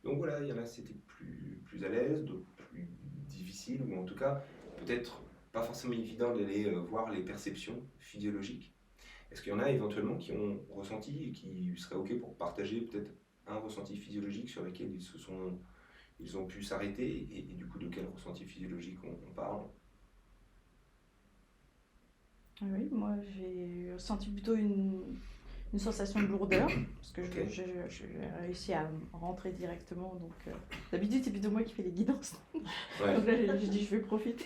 Donc voilà, il y en a c'était plus à l'aise, d'autres plus difficiles, ou en tout cas peut-être pas forcément évident d'aller voir les perceptions physiologiques. Est-ce qu'il y en a éventuellement qui ont ressenti et qui seraient ok pour partager peut-être un ressenti physiologique sur lequel ils ont pu s'arrêter, et du coup de quel ressenti physiologique on parle? Oui, moi j'ai ressenti plutôt une sensation de lourdeur, parce que Ok. j'ai réussi à rentrer directement, donc d'habitude c'est plutôt moi qui fais les guidances, Ouais. donc là j'ai dit je vais profiter.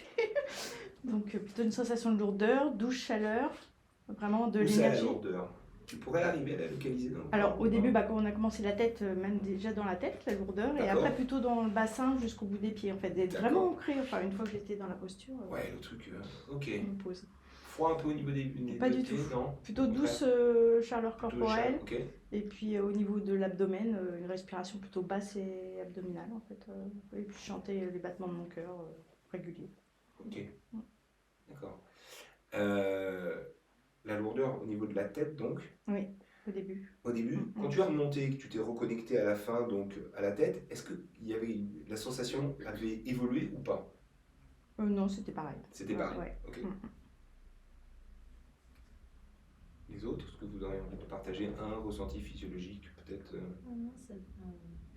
Donc plutôt une sensation de lourdeur, douce chaleur, vraiment de Où c'est la l'énergie. lourdeur? Tu pourrais arriver à la localiser dans le Alors corps, au ou début, pas? quand on a commencé la tête, même déjà dans la tête, la lourdeur, et D'accord. après plutôt dans le bassin jusqu'au bout des pieds, en fait, d'être D'accord. vraiment ancré, enfin une fois que j'étais dans la posture, Ouais, le truc, ok. on me pose. Froid un peu au niveau des Pas des du pieds, tout. non? Plutôt Au contraire. douce chaleur Plutôt corporelle, ok. et puis au niveau de l'abdomen, une respiration plutôt basse et abdominale en fait. Et puis je chantais les battements de mon cœur réguliers. Ok. D'accord. La lourdeur au niveau de la tête, donc, Oui, au début. au début, quand tu as remonté, que tu t'es reconnecté à la fin, donc à la tête, est-ce que la sensation avait évolué ou pas? Non, c'était pareil. C'était pareil. Ouais. Ok. Les autres, est-ce que vous auriez envie de partager un ressenti physiologique, peut-être. Non,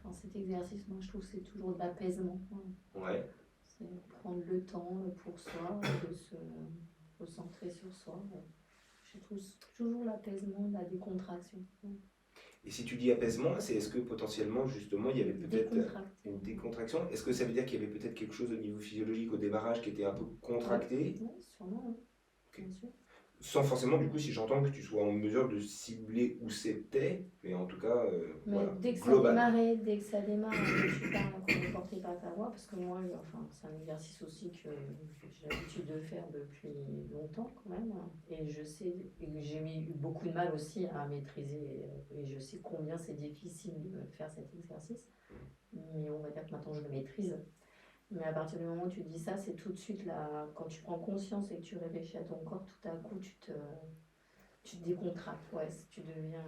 enfin, cet exercice, moi je trouve que c'est toujours de l'apaisement. Ouais. C'est prendre le temps pour soi, de se recentrer sur soi. Je trouve toujours l'apaisement, la décontraction. Et si tu dis apaisement, c'est est-ce que potentiellement, justement, il y avait peut-être Décontracter. une décontraction? Est-ce que ça veut dire qu'il y avait peut-être quelque chose au niveau physiologique au démarrage qui était un peu contracté? Oui, sûrement, oui. Ok. Bien sûr. Sans forcément, du coup, si j'entends que tu sois en mesure de cibler où c'était, mais en tout cas, Mais voilà, dès que global. dès que ça démarre, que tu parles, qu'on est porté par ta voix, parce que moi, enfin, c'est un exercice aussi que j'ai l'habitude de faire depuis longtemps quand même, et je sais, et que j'ai eu beaucoup de mal aussi à maîtriser, et je sais combien c'est difficile de faire cet exercice, mais on va dire que maintenant je le maîtrise. Mais à partir du moment où tu dis ça, c'est tout de suite là, quand tu prends conscience et que tu réfléchis à ton corps, tout à coup tu te décontractes, ouais, tu deviens,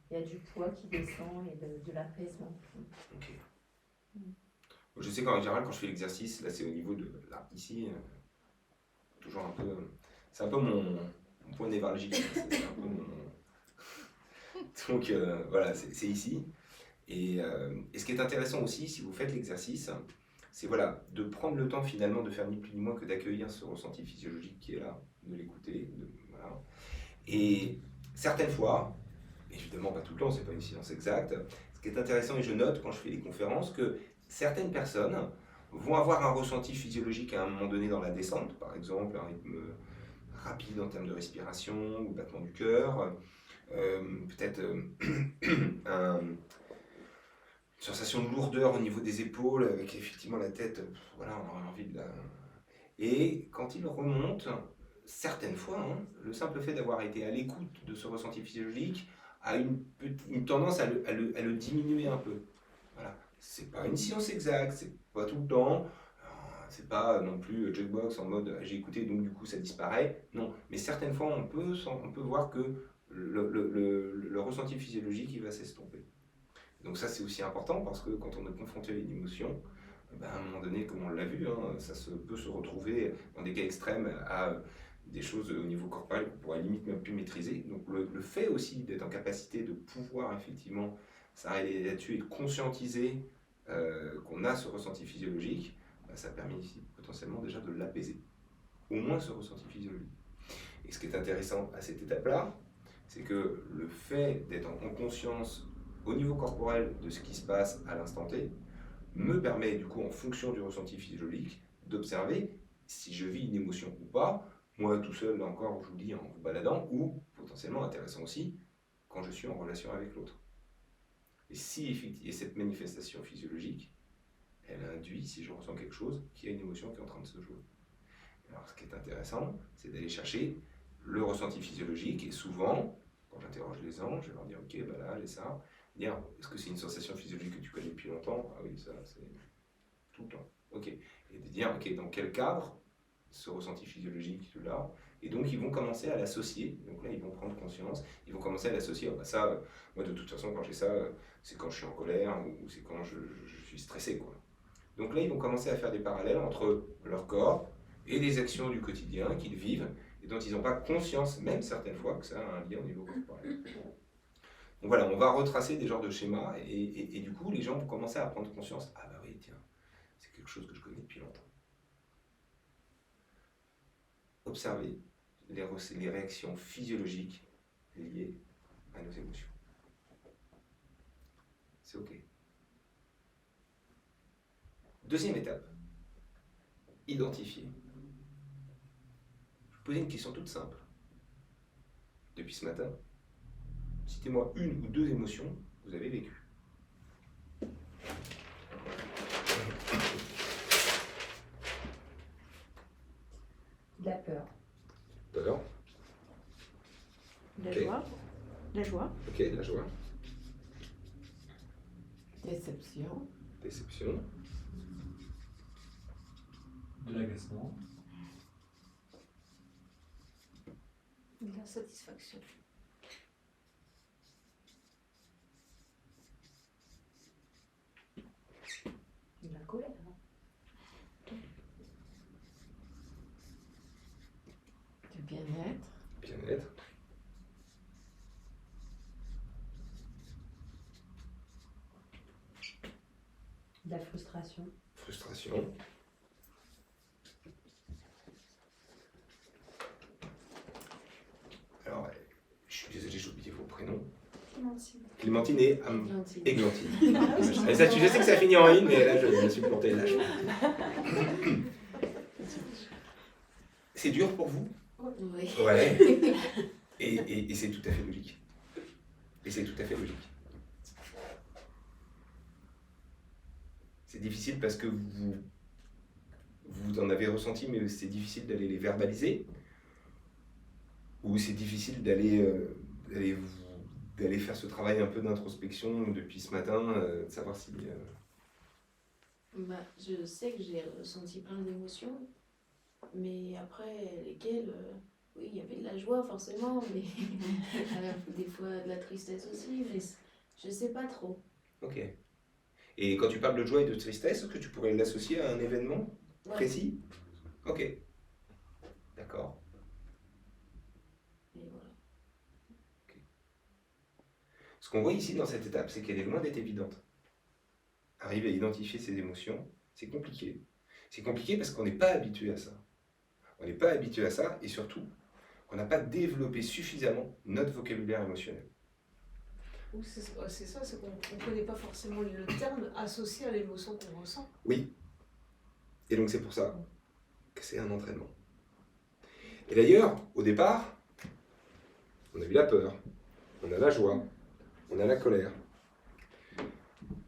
il y a du poids qui descend et de l'apaisement. Ok. Je sais qu'en général, quand je fais l'exercice, là c'est au niveau de là, ici, toujours un peu. C'est un peu mon point névralgique. C'est un peu mon. Donc voilà, c'est ici. Et ce qui est intéressant aussi, si vous faites l'exercice, c'est voilà, de prendre le temps finalement de faire ni plus ni moins que d'accueillir ce ressenti physiologique qui est là, de l'écouter. Voilà. Et certaines fois, évidemment pas tout le temps, c'est pas une science exacte, ce qui est intéressant, et je note quand je fais les conférences, que certaines personnes vont avoir un ressenti physiologique à un moment donné dans la descente, par exemple un rythme rapide en termes de respiration ou battement du cœur, peut-être une sensation de lourdeur au niveau des épaules, avec effectivement la tête, voilà, on aurait envie de la... Et quand il remonte, certaines fois, hein, le simple fait d'avoir été à l'écoute de ce ressenti physiologique a une tendance à le diminuer un peu. Voilà. C'est pas une science exacte, c'est pas tout le temps, c'est pas non plus checkbox en mode j'ai écouté donc du coup ça disparaît. Non, mais certaines fois on peut voir que le ressenti physiologique il va s'estomper. Donc ça c'est aussi important parce que quand on est confronté à une émotion, ben, à un moment donné, comme on l'a vu, hein, peut se retrouver dans des cas extrêmes à des choses au niveau corporel qu'on pourrait limite même plus maîtriser. Donc le fait aussi d'être en capacité de pouvoir effectivement s'arrêter là-dessus et de conscientiser qu'on a ce ressenti physiologique, ben, ça permet ici potentiellement déjà de l'apaiser. Au moins ce ressenti physiologique. Et ce qui est intéressant à cette étape-là, c'est que le fait d'être en conscience au niveau corporel de ce qui se passe à l'instant T, me permet du coup en fonction du ressenti physiologique d'observer si je vis une émotion ou pas, moi tout seul là encore je vous dis en vous baladant, ou potentiellement intéressant aussi quand je suis en relation avec l'autre. Et si effectivement cette manifestation physiologique, elle induit, si je ressens quelque chose, qu'il y a une émotion qui est en train de se jouer. Alors ce qui est intéressant, c'est d'aller chercher le ressenti physiologique, et souvent, quand j'interroge les gens, je vais leur dire ok, bah là j'ai ça, dire est-ce que c'est une sensation physiologique que tu connais depuis longtemps? Ah oui, ça c'est tout le temps. Ok. Et de dire ok, dans quel cadre ce ressenti physiologique là, et donc ils vont commencer à l'associer. Donc là ils vont prendre conscience, ils vont commencer à l'associer. Ah bah ça, moi de toute façon quand j'ai ça, c'est quand je suis en colère ou c'est quand je suis stressé quoi. Donc là ils vont commencer à faire des parallèles entre leur corps et les actions du quotidien qu'ils vivent et dont ils n'ont pas conscience, même certaines fois, que ça a un lien au niveau corporel. Donc voilà, on va retracer des genres de schémas et du coup, les gens vont commencer à prendre conscience. Ah bah oui, tiens, c'est quelque chose que je connais depuis longtemps. Observer les réactions physiologiques liées à nos émotions. C'est ok. Deuxième étape, identifier. Je vous posais une question toute simple. Depuis ce matin, citez-moi une ou deux émotions que vous avez vécues. De la peur. Peur. La Ok. joie. La joie. Ok, la joie. Déception. Déception. De l'agacement. De la satisfaction. De la colère. Du bien-être. Bien-être. De la frustration. Frustration. Alors, je suis désolé, j'ai oublié vos prénoms. Clémentine et Églantine. Et ça, je sais que ça finit en in, mais là, je me suis planté. Là, C'est dur pour vous? Oui. Ouais. Et c'est tout à fait logique. Et c'est tout à fait logique. C'est difficile parce que vous en avez ressenti, mais c'est difficile d'aller les verbaliser. Ou c'est difficile d'aller faire ce travail un peu d'introspection depuis ce matin, de savoir si... Bah, je sais que j'ai ressenti plein d'émotions, mais après lesquelles, oui, il y avait de la joie forcément, mais des fois de la tristesse aussi, mais je sais pas trop. Ok. Et quand tu parles de joie et de tristesse, est-ce que tu pourrais l'associer à un événement précis? Ok. D'accord. Et voilà. Ce qu'on voit ici dans cette étape, c'est qu'elle est loin d'être évidente. Arriver à identifier ses émotions, c'est compliqué. C'est compliqué parce qu'on n'est pas habitué à ça. On n'est pas habitué à ça et surtout, on n'a pas développé suffisamment notre vocabulaire émotionnel. Ou c'est ça, c'est qu'on ne connaît pas forcément le terme associé à l'émotion qu'on ressent. Oui. Et donc c'est pour ça que c'est un entraînement. Et d'ailleurs, au départ, on a vu la peur, on a la joie, on a la colère.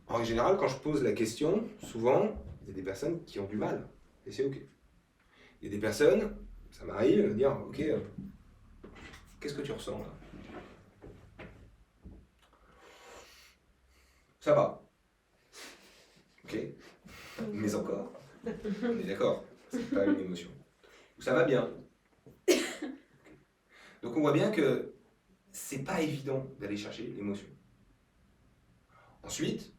En général, quand je pose la question, souvent, il y a des personnes qui ont du mal. Et c'est ok. Il y a des personnes, ça m'arrive, de dire, ok, qu'est-ce que tu ressens là? Ça va. Ok. Mais encore, on est d'accord, c'est pas une émotion. Ou ça va bien. Donc on voit bien que c'est pas évident d'aller chercher l'émotion. Ensuite,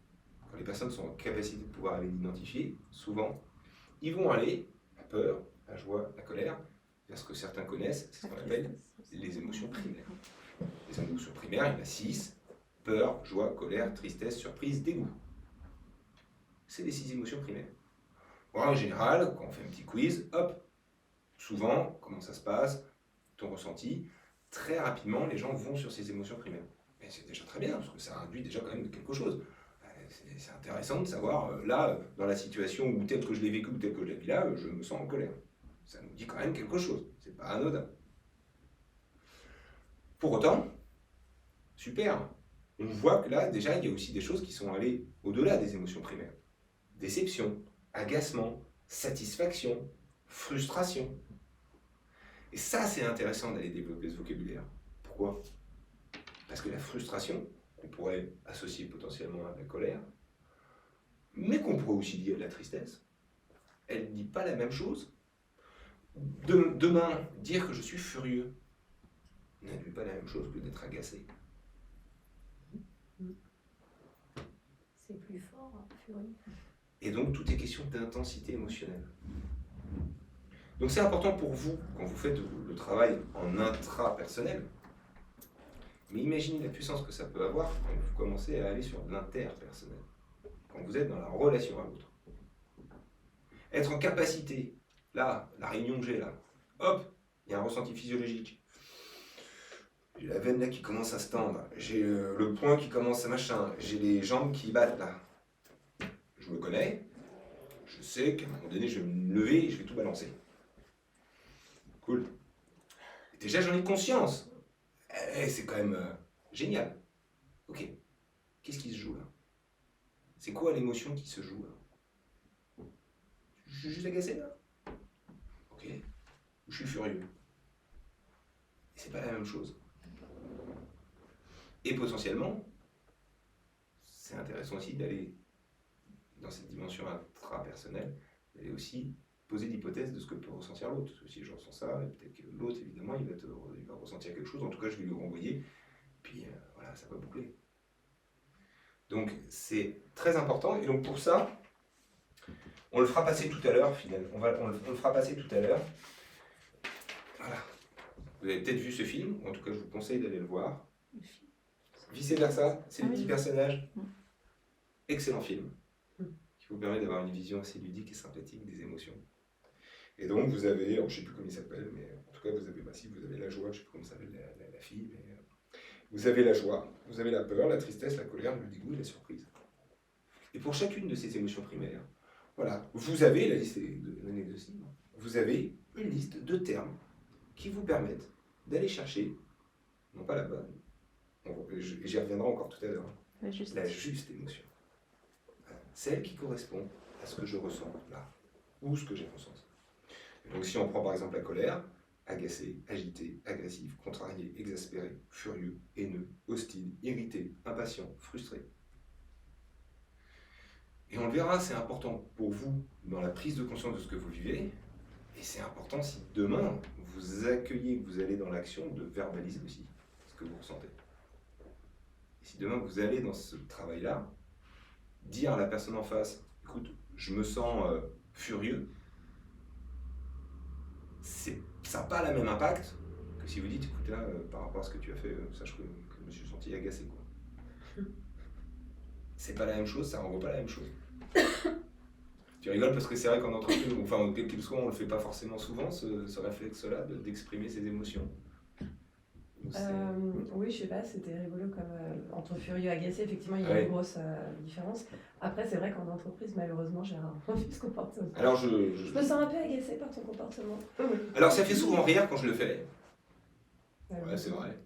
quand les personnes sont en capacité de pouvoir aller l'identifier, souvent, ils vont aller, la peur, la joie, la colère, vers ce que certains connaissent, c'est ce qu'on appelle les émotions primaires. Les émotions primaires, il y en a 6, peur, joie, colère, tristesse, surprise, dégoût. C'est les 6 émotions primaires. Bon, en général, quand on fait un petit quiz, hop, souvent, comment ça se passe, ton ressenti, très rapidement, les gens vont sur ces émotions primaires. Mais c'est déjà très bien, parce que ça induit déjà quand même quelque chose. C'est intéressant de savoir, là, dans la situation où telle que je l'ai vécue ou telle que je l'ai vis là, je me sens en colère. Ça nous dit quand même quelque chose, c'est pas anodin. Pour autant, super, on voit que là, déjà, il y a aussi des choses qui sont allées au-delà des émotions primaires. Déception, agacement, satisfaction, frustration. Et ça, c'est intéressant d'aller développer ce vocabulaire. Pourquoi? Parce que la frustration, qu'on pourrait associer potentiellement à la colère, mais qu'on pourrait aussi lier à de la tristesse, elle ne dit pas la même chose. Demain, dire que je suis furieux n'induit pas la même chose que d'être agacé. C'est plus fort, hein, furie. Et donc, tout est question d'intensité émotionnelle. Donc, c'est important pour vous, quand vous faites le travail en intrapersonnel, mais imaginez la puissance que ça peut avoir quand vous commencez à aller sur l'interpersonnel, quand vous êtes dans la relation à l'autre. Être en capacité, là, la réunion que j'ai là, hop, il y a un ressenti physiologique. J'ai la veine là qui commence à se tendre, j'ai le poing qui commence à machin, j'ai les jambes qui battent là. Je me connais, je sais qu'à un moment donné, je vais me lever et je vais tout balancer. Cool. Et déjà, j'en ai conscience. C'est quand même génial. Ok. Qu'est-ce qui se joue là? C'est quoi l'émotion qui se joue là? Je suis juste agacé là? Ok. Ou je suis furieux? Et c'est pas la même chose. Et potentiellement, c'est intéressant aussi d'aller dans cette dimension intrapersonnelle, d'aller aussi poser l'hypothèse de ce que peut ressentir l'autre. Parce que si je ressens ça, peut-être que l'autre, évidemment, il va ressentir quelque chose. En tout cas, je vais lui renvoyer. Puis voilà, ça va boucler. Donc, c'est très important. Et donc, pour ça, on le fera passer tout à l'heure, finalement. On le fera passer tout à l'heure. Voilà. Vous avez peut-être vu ce film, ou en tout cas, je vous conseille d'aller le voir. Vice versa, c'est le petit personnage. Excellent film. qui vous permet d'avoir une vision assez ludique et sympathique des émotions. Et donc vous avez, alors, je ne sais plus comment il s'appelle, mais en tout cas vous avez, si vous avez la joie, je ne sais plus comment s'appelle la fille, mais vous avez la joie, vous avez la peur, la tristesse, la colère, le dégoût et la surprise. Et pour chacune de ces émotions primaires, voilà, vous avez, la liste est donnée aussi, vous avez une liste de termes qui vous permettent d'aller chercher, non pas la bonne, j'y reviendrai encore tout à l'heure, la juste émotion. Celle qui correspond à ce que je ressens là, ou ce que j'ai ressenti. Et donc si on prend par exemple la colère, agacé, agité, agressif, contrarié, exaspéré, furieux, haineux, hostile, irrité, impatient, frustré. Et on le verra, c'est important pour vous dans la prise de conscience de ce que vous vivez, et c'est important si demain vous accueillez, que vous allez dans l'action, de verbaliser aussi ce que vous ressentez. Et si demain vous allez dans ce travail-là, dire à la personne en face, écoute, je me sens furieux, ça n'a pas le même impact que si vous dites, écoute là, par rapport à ce que tu as fait, sache que je me suis senti agacé, quoi. C'est pas la même chose, ça renvoie pas la même chose. Tu rigoles parce que c'est vrai qu'en entreprise, enfin quel qu'il soit, on le fait pas forcément souvent, ce réflexe-là d'exprimer ses émotions. Oui, je sais pas, c'était rigolo comme entre furieux et agacé, effectivement, il y a une grosse différence. Après, c'est vrai qu'en entreprise, malheureusement, j'ai rarement vu ce comportement. Alors je me sens un peu agacée par ton comportement. Alors ça fait souvent rire quand je le fais. Ouais, c'est vrai.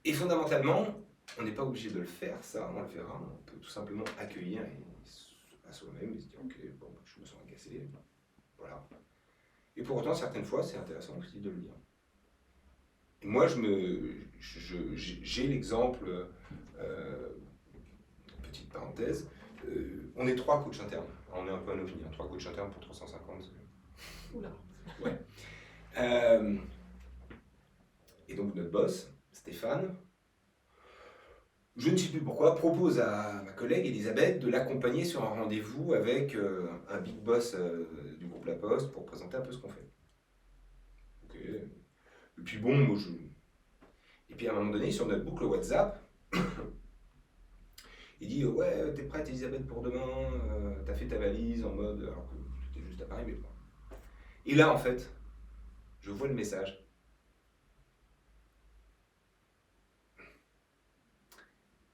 Et fondamentalement, on n'est pas obligé de le faire, ça, on le fera. On peut tout simplement accueillir à soi-même et se dire, ok, bon, je me sens agacé, voilà. Et pour autant, certaines fois, c'est intéressant aussi de le dire. Et moi, j'ai l'exemple, petite parenthèse, on est 3 coachs internes. On est un peu un ovni, 3 coachs internes pour 350. Oula. Ouais. Et donc notre boss, Stéphane, je ne sais plus pourquoi, propose à ma collègue Elisabeth de l'accompagner sur un rendez-vous avec un big boss du groupe La Poste pour présenter un peu ce qu'on fait. Ok. Et puis bon, moi Et puis à un moment donné, sur notre boucle WhatsApp, il dit ouais, t'es prête Elisabeth pour demain, t'as fait ta valise en mode, alors que c'était juste à Paris, mais bon. Et là en fait, je vois le message.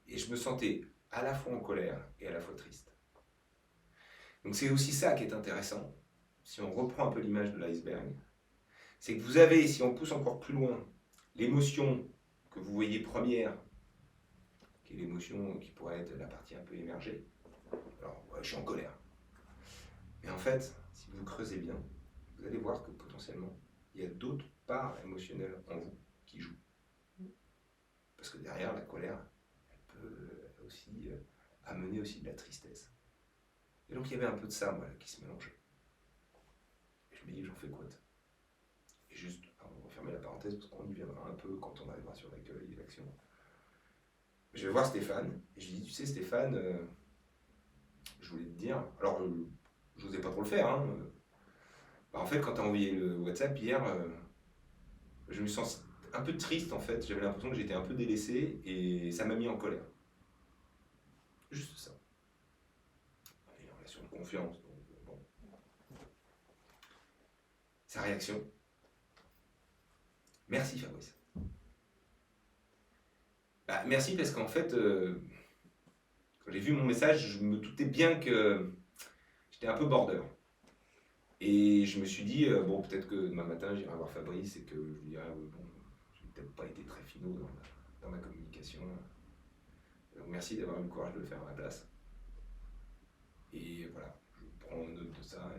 Et je me sentais à la fois en colère et à la fois triste. Donc c'est aussi ça qui est intéressant, si on reprend un peu l'image de l'iceberg, c'est que vous avez, si on pousse encore plus loin, l'émotion que vous voyez première, qui est l'émotion qui pourrait être la partie un peu émergée. Alors, ouais, je suis en colère. Mais en fait, si vous creusez bien, vous allez voir que potentiellement, il y a d'autres parts émotionnelles en vous qui jouent. Parce que derrière, la colère, aussi amener aussi de la tristesse. Et donc il y avait un peu de ça, moi, qui se mélangeait. Et je me dis, j'en fais quoi? Et juste, on va refermer la parenthèse, parce qu'on y viendra un peu quand on arrivera sur l'accueil et l'action. Je vais voir Stéphane, et je lui dis, tu sais Stéphane, je voulais te dire, alors je n'osais pas trop le faire, hein. En fait, quand tu as envoyé le WhatsApp hier, je me sens un peu triste en fait, j'avais l'impression que j'étais un peu délaissé, et ça m'a mis en colère. Juste ça. On est en relation de confiance, donc bon. Sa réaction. Merci Fabrice. Bah, merci parce qu'en fait, quand j'ai vu mon message, je me doutais bien que j'étais un peu border. Et je me suis dit, bon, peut-être que demain matin, j'irai voir Fabrice et que je lui dirai, bon, j'ai peut-être pas été très finot dans ma communication. Donc merci d'avoir eu le courage de le faire à ma place. Et voilà, je prends note de ça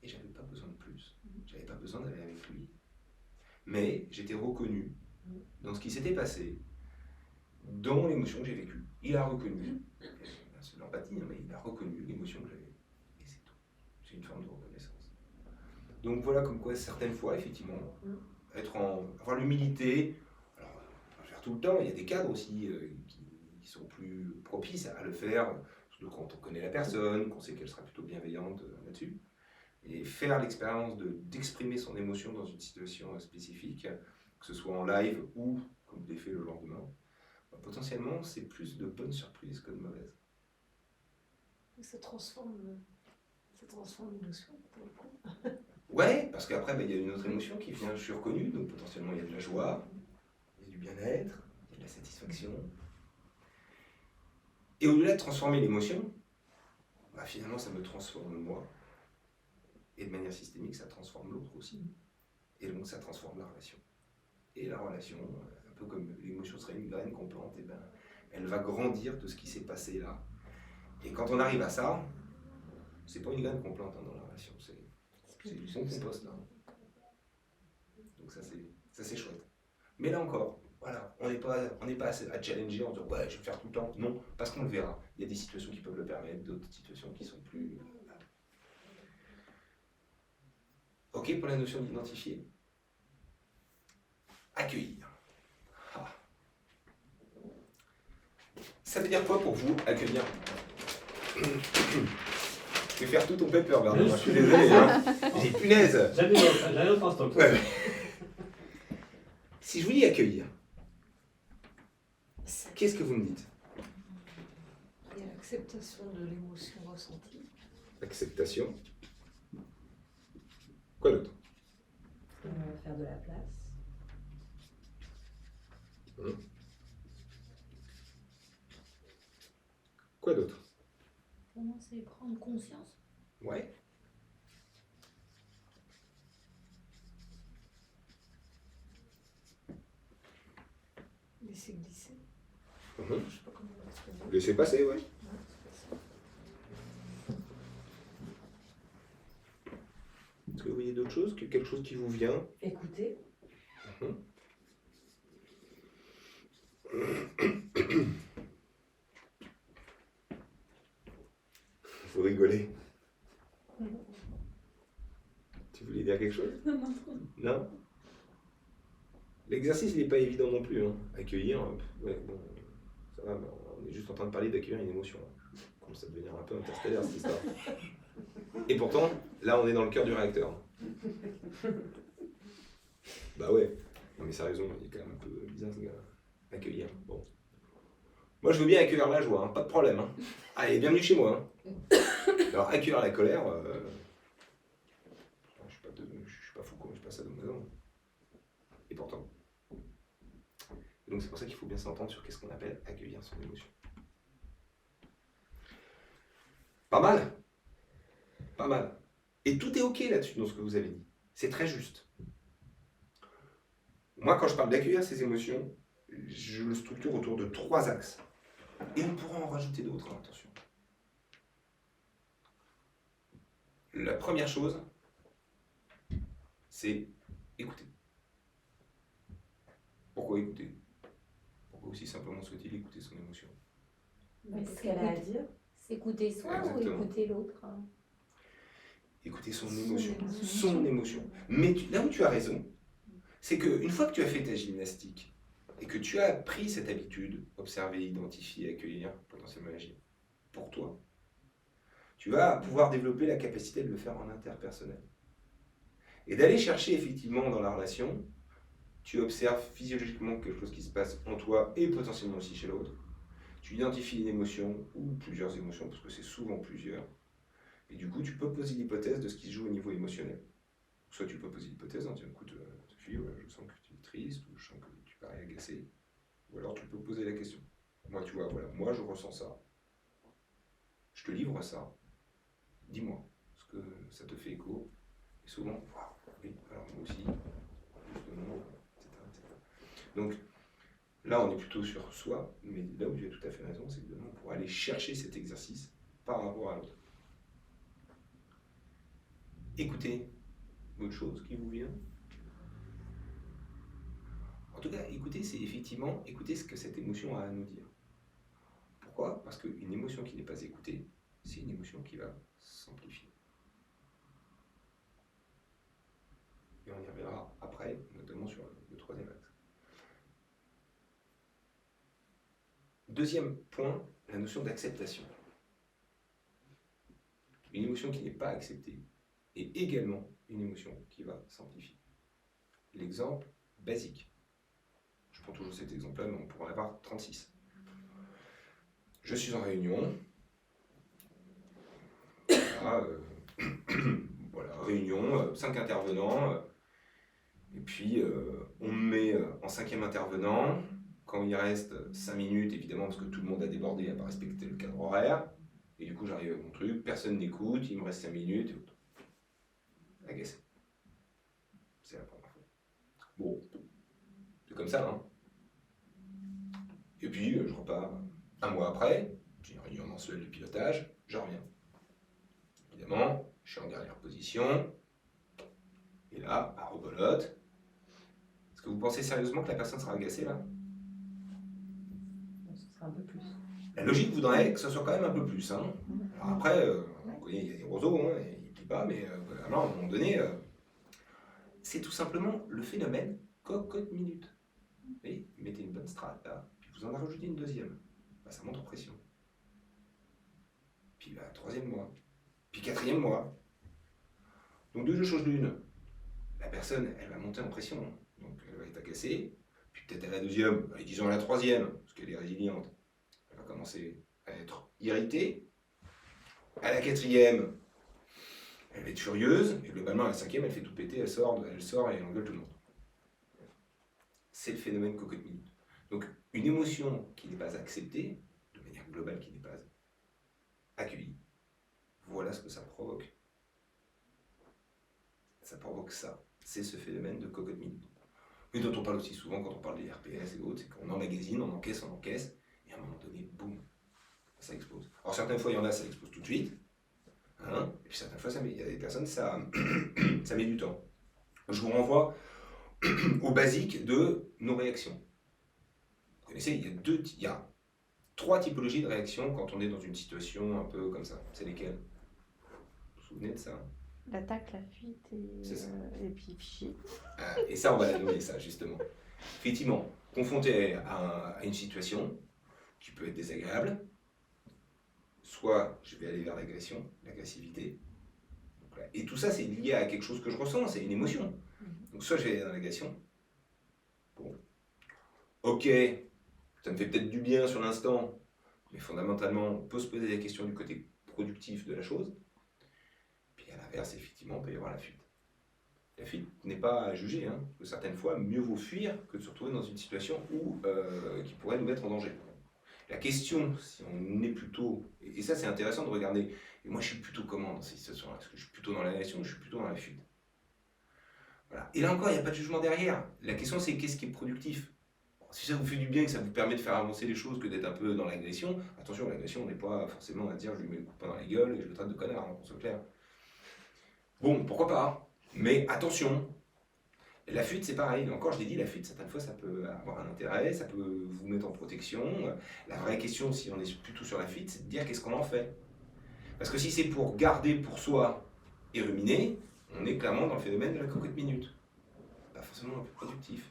et j'avais pas besoin de plus. J'avais pas besoin d'aller avec lui. Mais j'étais reconnu dans ce qui s'était passé, dans l'émotion que j'ai vécue. Il a reconnu, c'est de l'empathie, mais il a reconnu l'émotion que j'avais. Et c'est tout. C'est une forme de reconnaissance. Donc voilà comme quoi certaines fois, effectivement, avoir l'humilité, alors pas faire tout le temps, il y a des cadres aussi qui sont plus propices à le faire, surtout quand on connaît la personne, qu'on sait qu'elle sera plutôt bienveillante là-dessus. Et faire l'expérience d'exprimer son émotion dans une situation spécifique, que ce soit en live ou, comme je l'ai fait le lendemain, potentiellement potentiellement, c'est plus de bonnes surprises que de mauvaises. Ça transforme l'émotion, pour le coup. Ouais, parce qu'après, il y a une autre émotion qui vient, je suis reconnu, donc potentiellement il y a de la joie, il y a du bien-être, il y a de la satisfaction. Et au-delà de transformer l'émotion, finalement ça me transforme moi. Et de manière systémique, ça transforme l'autre aussi. Et donc ça transforme la relation. Et la relation, un peu comme l'émotion serait une graine qu'on plante, et elle va grandir de ce qui s'est passé là. Et quand on arrive à ça, c'est pas une graine qu'on plante dans la relation, c'est du bon compost là. Donc ça c'est chouette. Mais là encore, voilà, on n'est pas à challenger en disant ouais je vais le faire tout le temps. Non, parce qu'on le verra. Il y a des situations qui peuvent le permettre, d'autres situations qui sont plus. Ok pour la notion d'identifier. Accueillir. Ah. Ça veut dire quoi pour vous, accueillir? Je vais faire tout ton paper, Bernard. Je suis désolé. Hein. J'ai punaise. J'avais notre en stock. Ouais. Si je vous dis accueillir, qu'est-ce que vous me dites? Il y a l'acceptation de l'émotion ressentie. Acceptation. Quoi d'autre? Faire de la place. Quoi d'autre? Pour moi, c'est prendre conscience. Ouais. Laisser glisser. Mhm. Je sais pas comment on va exprimer. Laissez passer, ouais. Ouais, c'est ça. Est-ce que vous voyez d'autres choses? Quelque chose qui vous vient? Écouter. Vous rigolez. Tu voulais dire quelque chose? Non. L'exercice, il n'est pas évident non plus. Hein. Accueillir, ouais, bon, ça va, mais on est juste en train de parler d'accueillir une émotion. Ça commence à devenir un peu interstellaire, cette histoire. Et pourtant, là, on est dans le cœur du réacteur. Bah ouais. Non mais sérieusement, il est quand même un peu bizarre ce gars. Accueillir, bon. Moi, je veux bien accueillir la joie, hein, pas de problème. Hein. Allez, bienvenue chez moi. Hein. Alors, accueillir la colère, je suis pas fou quand je passe à deux maisons. Et pourtant. Donc c'est pour ça qu'il faut bien s'entendre sur qu'est-ce qu'on appelle accueillir son émotion. Pas mal. Pas mal. Et tout est ok là-dessus dans ce que vous avez dit. C'est très juste. Moi, quand je parle d'accueillir ses émotions, je le structure autour de 3 axes. Et on pourra en rajouter d'autres, hein, attention. La première chose, c'est écouter. Pourquoi écouter? Pourquoi aussi simplement souhaite-t-il écouter son émotion? Mais ce qu'elle a à dire. S'écouter soi Exactement. ou écouter l'autre? Écouter son émotion. Son émotion. Mais là où tu as raison, c'est qu'une fois que tu as fait ta gymnastique et que tu as pris cette habitude, observer, identifier, accueillir, potentiellement agir, pour toi, tu vas pouvoir développer la capacité de le faire en interpersonnel. Et d'aller chercher effectivement dans la relation, tu observes physiologiquement quelque chose qui se passe en toi et potentiellement aussi chez l'autre. Tu identifies une émotion ou plusieurs émotions, parce que c'est souvent plusieurs. Et du coup, tu peux poser l'hypothèse de ce qui se joue au niveau émotionnel. Soit tu peux poser l'hypothèse en disant, écoute, Sophie, je sens que tu es triste, ou je sens que tu parais agacé. Ou alors tu peux poser la question. Moi, tu vois, voilà, moi je ressens ça. Je te livre ça. Dis-moi ce que ça te fait écho. Et souvent, oui, alors moi aussi, justement, etc. Donc, là, on est plutôt sur soi, mais là où tu as tout à fait raison, c'est que demain, on pourra aller chercher cet exercice par rapport à l'autre. Écoutez autre chose qui vous vient. En tout cas, écouter, c'est effectivement écouter ce que cette émotion a à nous dire. Pourquoi? Parce qu'une émotion qui n'est pas écoutée, c'est une émotion qui va s'amplifier. Et on y reviendra après, notamment sur le troisième axe. Deuxième point, la notion d'acceptation. Une émotion qui n'est pas acceptée est également une émotion qui va s'amplifier. L'exemple basique. Je prends toujours cet exemple-là, mais on pourrait en avoir 36. je suis en réunion. Voilà, réunion, 5 intervenants. Et puis, on me met en 5e intervenant. Quand il reste 5 minutes, évidemment, parce que tout le monde a débordé, n'a pas respecté le cadre horaire. Et du coup, j'arrive avec mon truc, personne n'écoute, il me reste 5 minutes. Agacé. C'est la première fois. Bon, c'est comme ça, hein. Et puis, je repars 1 mois après, j'ai une réunion mensuelle de pilotage, je reviens. Évidemment, je suis en dernière position. Et là, à rebolote. Est-ce que vous pensez sérieusement que la personne sera agacée là? Ce sera un peu plus. La logique voudrait que ce soit quand même un peu plus. Hein. Alors après, vous voyez, il y a des roseaux, hein, ils ne plient pas, mais alors, à un moment donné, c'est tout simplement le phénomène cocotte-minute. Vous voyez, vous mettez une bonne strate là, puis vous en rajoutez une deuxième. Bah, ça monte en pression. Puis 3e mois, puis 4e mois. Donc deux choses l'une. La personne, elle va monter en pression, hein. Donc elle va être agacée, puis peut-être à la 2e, et disons à la 3e, parce qu'elle est résiliente, elle va commencer à être irritée. À la 4e, elle va être furieuse, et globalement à la 5e, elle fait tout péter, elle sort et elle engueule tout le monde. C'est le phénomène cocotte-minute. Donc une émotion qui n'est pas acceptée, de manière globale qui n'est pas accueillie, voilà ce que ça provoque. Ça provoque ça. C'est ce phénomène de cocotte-minute. Mais dont on parle aussi souvent quand on parle des RPS et autres, c'est qu'on emmagasine, on encaisse, et à un moment donné, boum, ça explose. Alors certaines fois, il y en a, ça explose tout de suite, hein, et puis certaines fois, il y a des personnes, ça met du temps. Je vous renvoie au basique de nos réactions. Vous connaissez, il y a 3 typologies de réactions quand on est dans une situation un peu comme ça. C'est lesquelles? Vous vous souvenez de ça? L'attaque, la fuite et puis fichier. Et ça, on va la nommer, ça, justement. Effectivement, confronté à une situation qui peut être désagréable, soit je vais aller vers l'agression, l'agressivité. Et tout ça, c'est lié à quelque chose que je ressens, c'est une émotion. Donc soit je vais aller dans l'agression. Bon. Ok, ça me fait peut-être du bien sur l'instant, mais fondamentalement, on peut se poser la question du côté productif de la chose. Puis à l'inverse, effectivement, il peut y avoir la fuite. La fuite n'est pas à juger, hein, parce que certaines fois, mieux vaut fuir que de se retrouver dans une situation qui pourrait nous mettre en danger. La question, si on est plutôt... Et ça, c'est intéressant de regarder. Et moi, je suis plutôt comment dans ces situations-là? Est-ce que je suis plutôt dans l'agression ou je suis plutôt dans la fuite? Voilà. Et là encore, il n'y a pas de jugement derrière. La question, c'est qu'est-ce qui est productif? Si ça vous fait du bien, que ça vous permet de faire avancer les choses, que d'être un peu dans l'agression, attention, l'agression, on n'est pas forcément à dire je lui mets le coup de poing dans la gueule et je le traite de connard, hein, qu'on soit clair. Bon, pourquoi pas? Mais attention, la fuite, c'est pareil. Encore, je l'ai dit, la fuite, certaines fois, ça peut avoir un intérêt, ça peut vous mettre en protection. La vraie question, si on est plutôt sur la fuite, c'est de dire qu'est-ce qu'on en fait. Parce que si c'est pour garder pour soi et ruminer, on est clairement dans le phénomène de la cocotte-minute. Pas forcément un peu productif.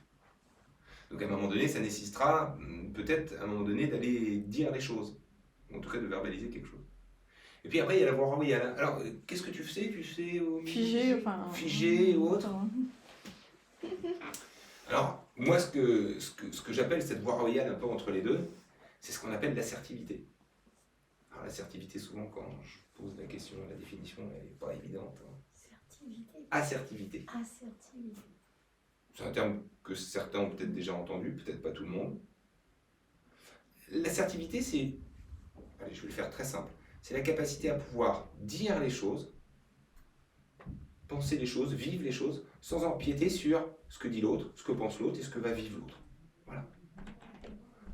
Donc à un moment donné, ça nécessitera peut-être à un moment donné d'aller dire les choses. Ou en tout cas de verbaliser quelque chose. Et puis après, il y a la voie royale. Alors, qu'est-ce que tu fais? Tu sais Figé, enfin... Figé ou autre. Alors, moi, ce que j'appelle cette voie royale un peu entre les deux, c'est ce qu'on appelle l'assertivité. Alors l'assertivité, souvent, quand je pose la question, la définition, elle n'est pas évidente. Assertivité. Assertivité. C'est un terme que certains ont peut-être déjà entendu, peut-être pas tout le monde. L'assertivité, c'est... Allez, je vais le faire très simple. C'est la capacité à pouvoir dire les choses, penser les choses, vivre les choses, sans empiéter sur ce que dit l'autre, ce que pense l'autre et ce que va vivre l'autre. Voilà.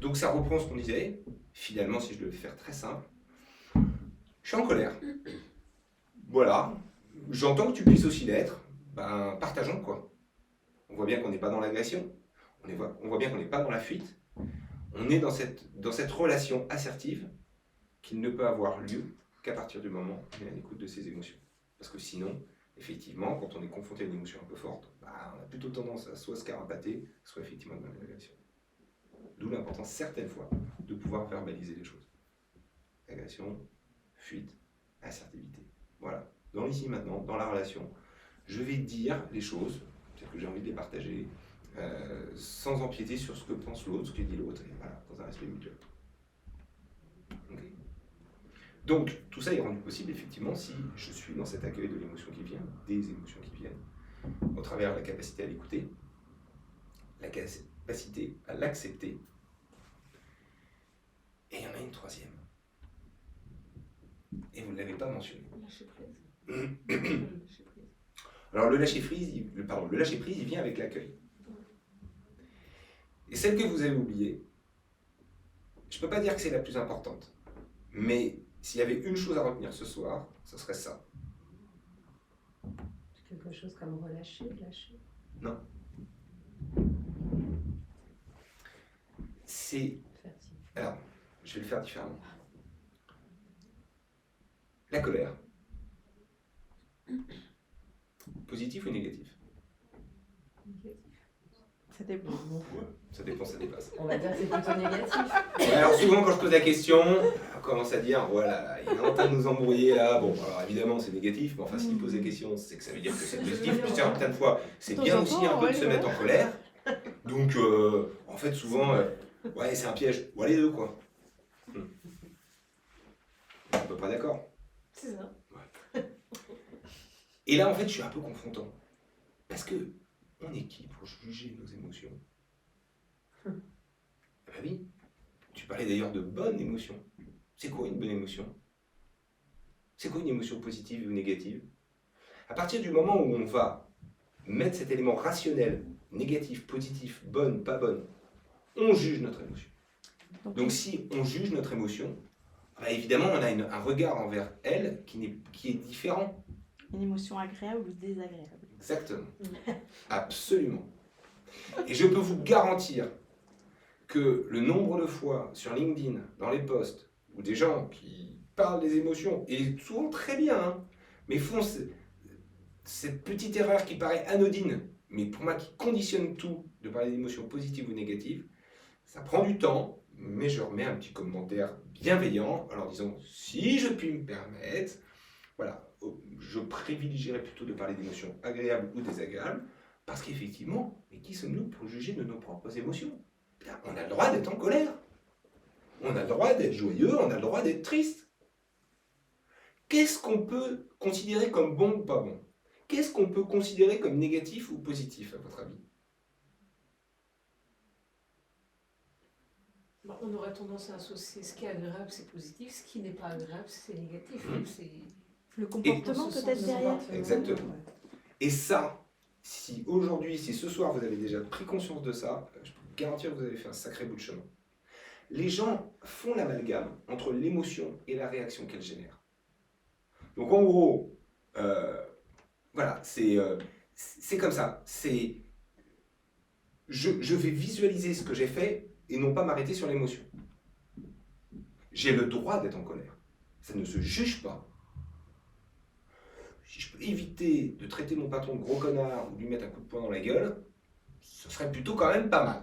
Donc ça reprend ce qu'on disait. Finalement, si je devais faire très simple, je suis en colère. Voilà. J'entends que tu puisses aussi l'être. Ben, partageons quoi. On voit bien qu'on n'est pas dans l'agression. On voit bien qu'on n'est pas dans la fuite. On est dans cette relation assertive qui ne peut avoir lieu qu'à partir du moment où on est à l'écoute de ses émotions. Parce que sinon, effectivement, quand on est confronté à une émotion un peu forte, bah, on a plutôt tendance à soit se carapater, soit effectivement dans l'agression. D'où l'importance, certaines fois, de pouvoir verbaliser les choses. Agression, fuite, assertivité. Voilà. Dans l'ici maintenant, dans la relation, je vais dire les choses, peut-être que j'ai envie de les partager, sans empiéter sur ce que pense l'autre, ce que dit l'autre, et voilà, dans un respect mutuel. Donc, tout ça est rendu possible, effectivement, si je suis dans cet accueil de l'émotion qui vient, des émotions qui viennent, au travers de la capacité à l'écouter, la capacité à l'accepter. Et il y en a une troisième. Et vous ne l'avez pas mentionné. Lâcher prise. Lâcher prise. Alors, le lâcher-prise, il vient avec l'accueil. Et celle que vous avez oubliée, je ne peux pas dire que c'est la plus importante, mais s'il y avait une chose à retenir ce soir, ce serait ça. Quelque chose comme relâcher, lâcher. Non. C'est... Alors, je vais le faire différemment. La colère. Positif ou négatif? Ça dépend. Ça dépend, ça dépasse. On va dire que c'est plutôt négatif. Alors souvent quand je pose la question, on commence à dire voilà, il est en train de nous embrouiller là. Bon, alors évidemment c'est négatif, mais enfin s'il pose des questions, c'est que ça veut dire que c'est positif. Puis certaines fois, c'est bien aussi un peu de se mettre en colère. Donc en fait souvent, ouais c'est un piège. Ou les deux quoi. On est à peu près d'accord. C'est ça. Et là en fait je suis un peu confrontant. Parce que on est qui pour juger nos émotions? Ah ben oui, tu parlais d'ailleurs de bonnes émotions. C'est quoi une bonne émotion? C'est quoi une émotion positive ou négative? À partir du moment où on va mettre cet élément rationnel, négatif, positif, bonne, pas bonne, on juge notre émotion. Donc si on juge notre émotion, bah évidemment on a un regard envers elle qui est différent. Une émotion agréable ou désagréable. Exactement. Absolument. Et je peux vous garantir que le nombre de fois sur LinkedIn, dans les posts, où des gens qui parlent des émotions, et souvent très bien, hein, mais font cette petite erreur qui paraît anodine, mais pour moi qui conditionne tout, de parler d'émotions positives ou négatives, ça prend du temps, mais je remets un petit commentaire bienveillant en leur disant, si je puis me permettre, voilà, je privilégierais plutôt de parler d'émotions agréables ou désagréables, parce qu'effectivement, mais qui sommes-nous pour juger de nos propres émotions? On a le droit d'être en colère, on a le droit d'être joyeux, on a le droit d'être triste. Qu'est-ce qu'on peut considérer comme bon ou pas bon? Qu'est-ce qu'on peut considérer comme négatif ou positif, à votre avis? On aurait tendance à associer ce qui est agréable, c'est positif, ce qui n'est pas agréable, c'est négatif. C'est... Le comportement peut-être derrière. Exactement. Et ça, si aujourd'hui, si ce soir vous avez déjà pris conscience de ça, je peux vous garantir que vous avez fait un sacré bout de chemin. Les gens font l'amalgame entre l'émotion et la réaction qu'elle génère. Donc en gros, voilà, c'est comme ça. C'est je vais visualiser ce que j'ai fait et non pas m'arrêter sur l'émotion. J'ai le droit d'être en colère. Ça ne se juge pas. Si je peux éviter de traiter mon patron de gros connard ou de lui mettre un coup de poing dans la gueule, ce serait plutôt quand même pas mal.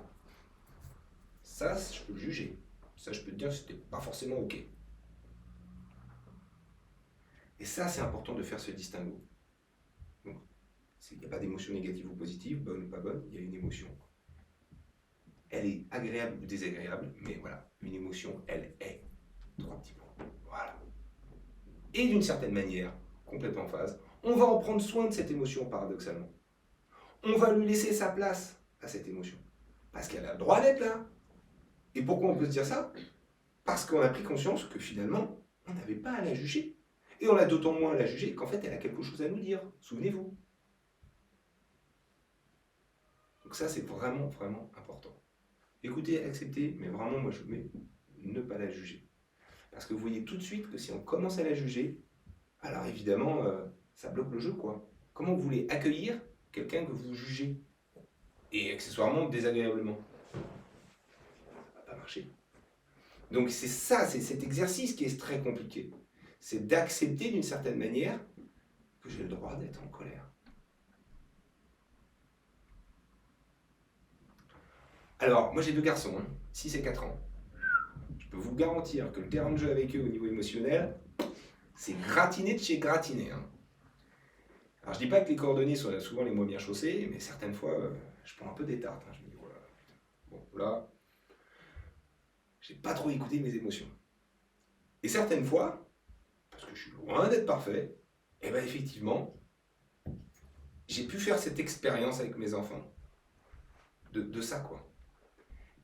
Ça, je peux le juger. Ça, je peux te dire que c'était pas forcément OK. Et ça, c'est important de faire ce distinguo. Donc, il n'y a pas d'émotion négative ou positive, bonne ou pas bonne, il y a une émotion. Elle est agréable ou désagréable, mais voilà, une émotion, elle est. 3 petits points. Voilà. Et d'une certaine manière, complètement en phase, on va en prendre soin de cette émotion paradoxalement. On va lui laisser sa place à cette émotion. Parce qu'elle a le droit d'être là. Et pourquoi on peut se dire ça? Parce qu'on a pris conscience que finalement, on n'avait pas à la juger. Et on a d'autant moins à la juger qu'en fait, elle a quelque chose à nous dire. Souvenez-vous. Donc ça, c'est vraiment, vraiment important. Écoutez, acceptez, mais vraiment, moi, je mets ne pas la juger. Parce que vous voyez tout de suite que si on commence à la juger, alors évidemment, ça bloque le jeu, quoi. Comment vous voulez accueillir quelqu'un que vous jugez? Et accessoirement, désagréablement. Ça va pas marcher. Donc c'est ça, c'est cet exercice qui est très compliqué. C'est d'accepter d'une certaine manière que j'ai le droit d'être en colère. Alors, moi j'ai 2 garçons, 6 et 4 ans. Je peux vous garantir que le terrain de jeu avec eux au niveau émotionnel, c'est gratiné de chez gratiné. Alors je dis pas que les coordonnées sont souvent les moins bien chaussées, mais certaines fois, je prends un peu des tartes. Je me dis, voilà, bon là, j'ai pas trop écouté mes émotions. Et certaines fois, parce que je suis loin d'être parfait, et bien effectivement, j'ai pu faire cette expérience avec mes enfants, de ça quoi.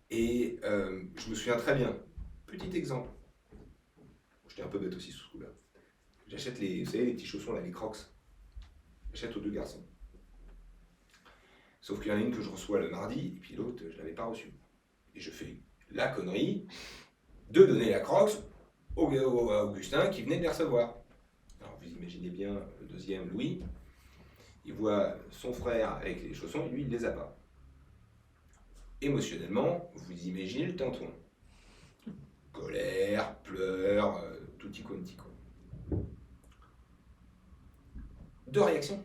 Et je me souviens très bien, petit exemple, j'étais un peu bête aussi sous ce coup-là, j'achète vous savez, les petits chaussons là, les Crocs, j'achète aux 2 garçons. Sauf qu'il y en a une que je reçois le mardi, et puis l'autre, je ne l'avais pas reçue. Et je fais la connerie de donner la Crocs au Augustin qui venait de les recevoir. Alors vous imaginez bien, le deuxième, Louis, il voit son frère avec les chaussons, et lui, il ne les a pas. Émotionnellement, vous imaginez le tintouin. Colère, pleurs, tutti quanti. 2 réactions.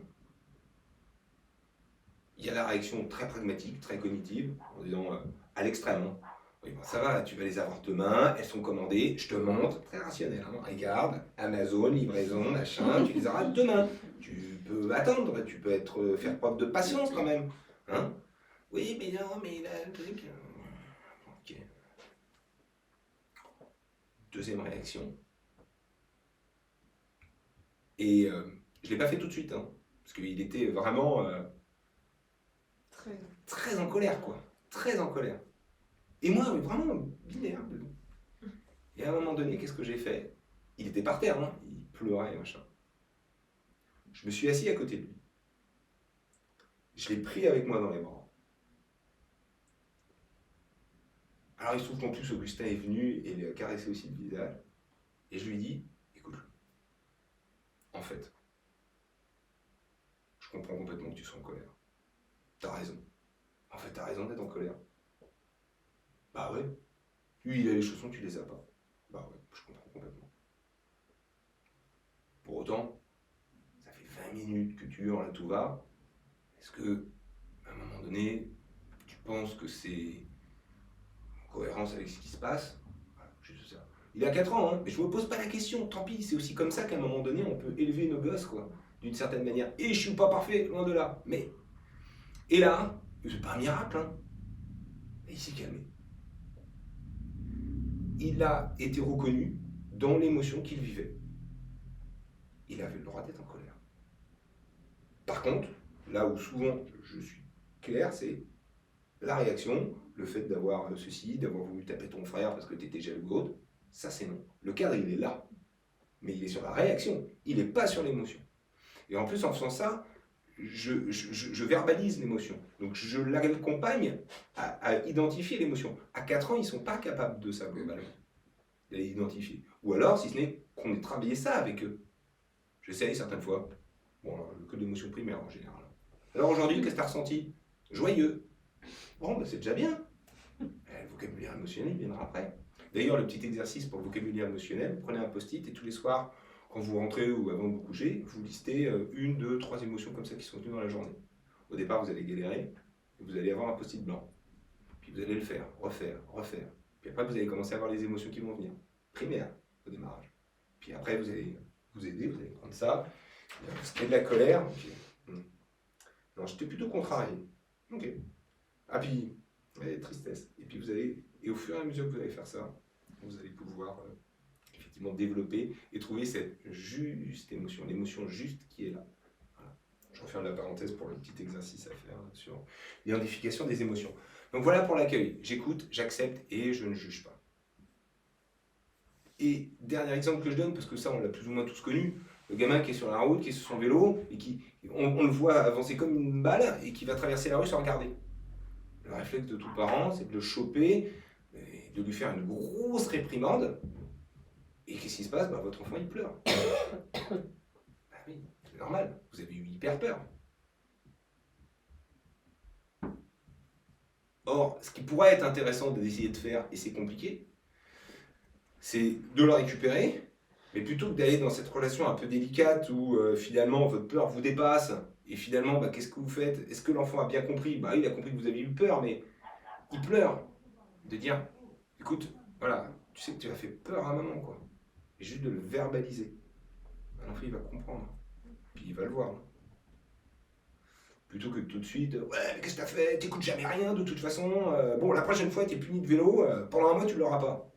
Il y a la réaction très pragmatique, très cognitive, en disant à l'extrême. Hein. Oui, bon, ça va, tu vas les avoir demain, elles sont commandées, je te montre, très rationnel. Hein. Regarde, Amazon, livraison, machin, tu les auras demain. Tu peux attendre, tu peux faire preuve de patience quand même. Hein. Oui, mais non, mais là, le truc. Ok. Deuxième réaction. Et je ne l'ai pas fait tout de suite, hein, parce qu'il était vraiment. Très en colère, quoi. Très en colère. Et moi, vraiment binaire. Et à un moment donné, qu'est-ce que j'ai fait? Il était par terre, hein. Il pleurait et machin. Je me suis assis à côté de lui. Je l'ai pris avec moi dans les bras. Alors il se trouve qu'en plus, Augustin est venu et il a caressé aussi le visage. Et je lui ai dit, écoute, en fait, je comprends complètement que tu sois en colère. T'as raison. En fait, t'as raison d'être en colère. Bah ouais. Lui, il a les chaussons, tu les as pas. Bah ouais, je comprends complètement. Pour autant, ça fait 20 minutes que tu hurles à tout va. Est-ce que, à un moment donné, tu penses que c'est en cohérence avec ce qui se passe? Voilà, juste ça. Il a 4 ans, hein, mais je me pose pas la question. Tant pis, c'est aussi comme ça qu'à un moment donné, on peut élever nos gosses, quoi, d'une certaine manière. Et je suis pas parfait, loin de là. Mais et là, c'est pas un miracle, hein. Et il s'est calmé. Il a été reconnu dans l'émotion qu'il vivait. Il avait le droit d'être en colère. Par contre, là où souvent je suis clair, c'est la réaction, le fait d'avoir ceci, d'avoir voulu taper ton frère parce que tu étais jaloux ou autre, ça c'est non. Le cadre, il est là. Mais il est sur la réaction, il n'est pas sur l'émotion. Et en plus, en faisant ça, je verbalise l'émotion. Donc je l'accompagne à identifier l'émotion. À 4 ans, ils ne sont pas capables de ça globalement, d'aller identifier. Ou alors, si ce n'est qu'on ait travaillé ça avec eux. J'essaye certaines fois. Bon, que d'émotions primaires en général. Alors aujourd'hui, qu'est-ce que tu as ressenti? Joyeux. Bon, bah, c'est déjà bien. Le vocabulaire émotionnel, il viendra après. D'ailleurs, le petit exercice pour le vocabulaire émotionnel, prenez un post-it et tous les soirs, quand vous rentrez ou avant de vous coucher, vous listez 1, 2, 3 émotions comme ça qui sont venues dans la journée. Au départ, vous allez galérer, et vous allez avoir un post-it blanc. Puis vous allez le faire, refaire. Puis après, vous allez commencer à avoir les émotions qui vont venir. Primaires, au démarrage. Puis après, vous allez vous aider, vous allez prendre ça. C'était de la colère. Okay. Non, j'étais plutôt contrarié. Ok. Ah, puis, tristesse. Et puis vous allez, et au fur et à mesure que vous allez faire ça, vous allez pouvoir effectivement développer et trouver cette juste émotion, l'émotion juste qui est là. Voilà. Je referme la parenthèse pour le petit exercice à faire sur l'identification des émotions. Donc voilà pour l'accueil. J'écoute, j'accepte et je ne juge pas. Et dernier exemple que je donne, parce que ça on l'a plus ou moins tous connu, le gamin qui est sur la route, qui est sur son vélo, et qui, on le voit avancer comme une balle, et qui va traverser la rue sans regarder. Le réflexe de tout parent, c'est de le choper, et de lui faire une grosse réprimande. Et qu'est-ce qui se passe? Votre enfant, il pleure. Bah oui, c'est normal, vous avez eu hyper peur. Or, ce qui pourrait être intéressant d'essayer de faire, et c'est compliqué, c'est de le récupérer, mais plutôt que d'aller dans cette relation un peu délicate où finalement votre peur vous dépasse, et finalement, qu'est-ce que vous faites? Est-ce que l'enfant a bien compris? Il a compris que vous avez eu peur, mais il pleure. De dire, écoute, voilà, tu sais que tu as fait peur à maman, quoi. Et juste de le verbaliser. L'enfant, il va comprendre. Puis il va le voir. Plutôt que tout de suite, ouais, mais qu'est-ce que t'as fait? T'écoutes jamais rien, de toute façon. Bon, la prochaine fois, t'es puni de vélo. Pendant un mois, tu l'auras pas.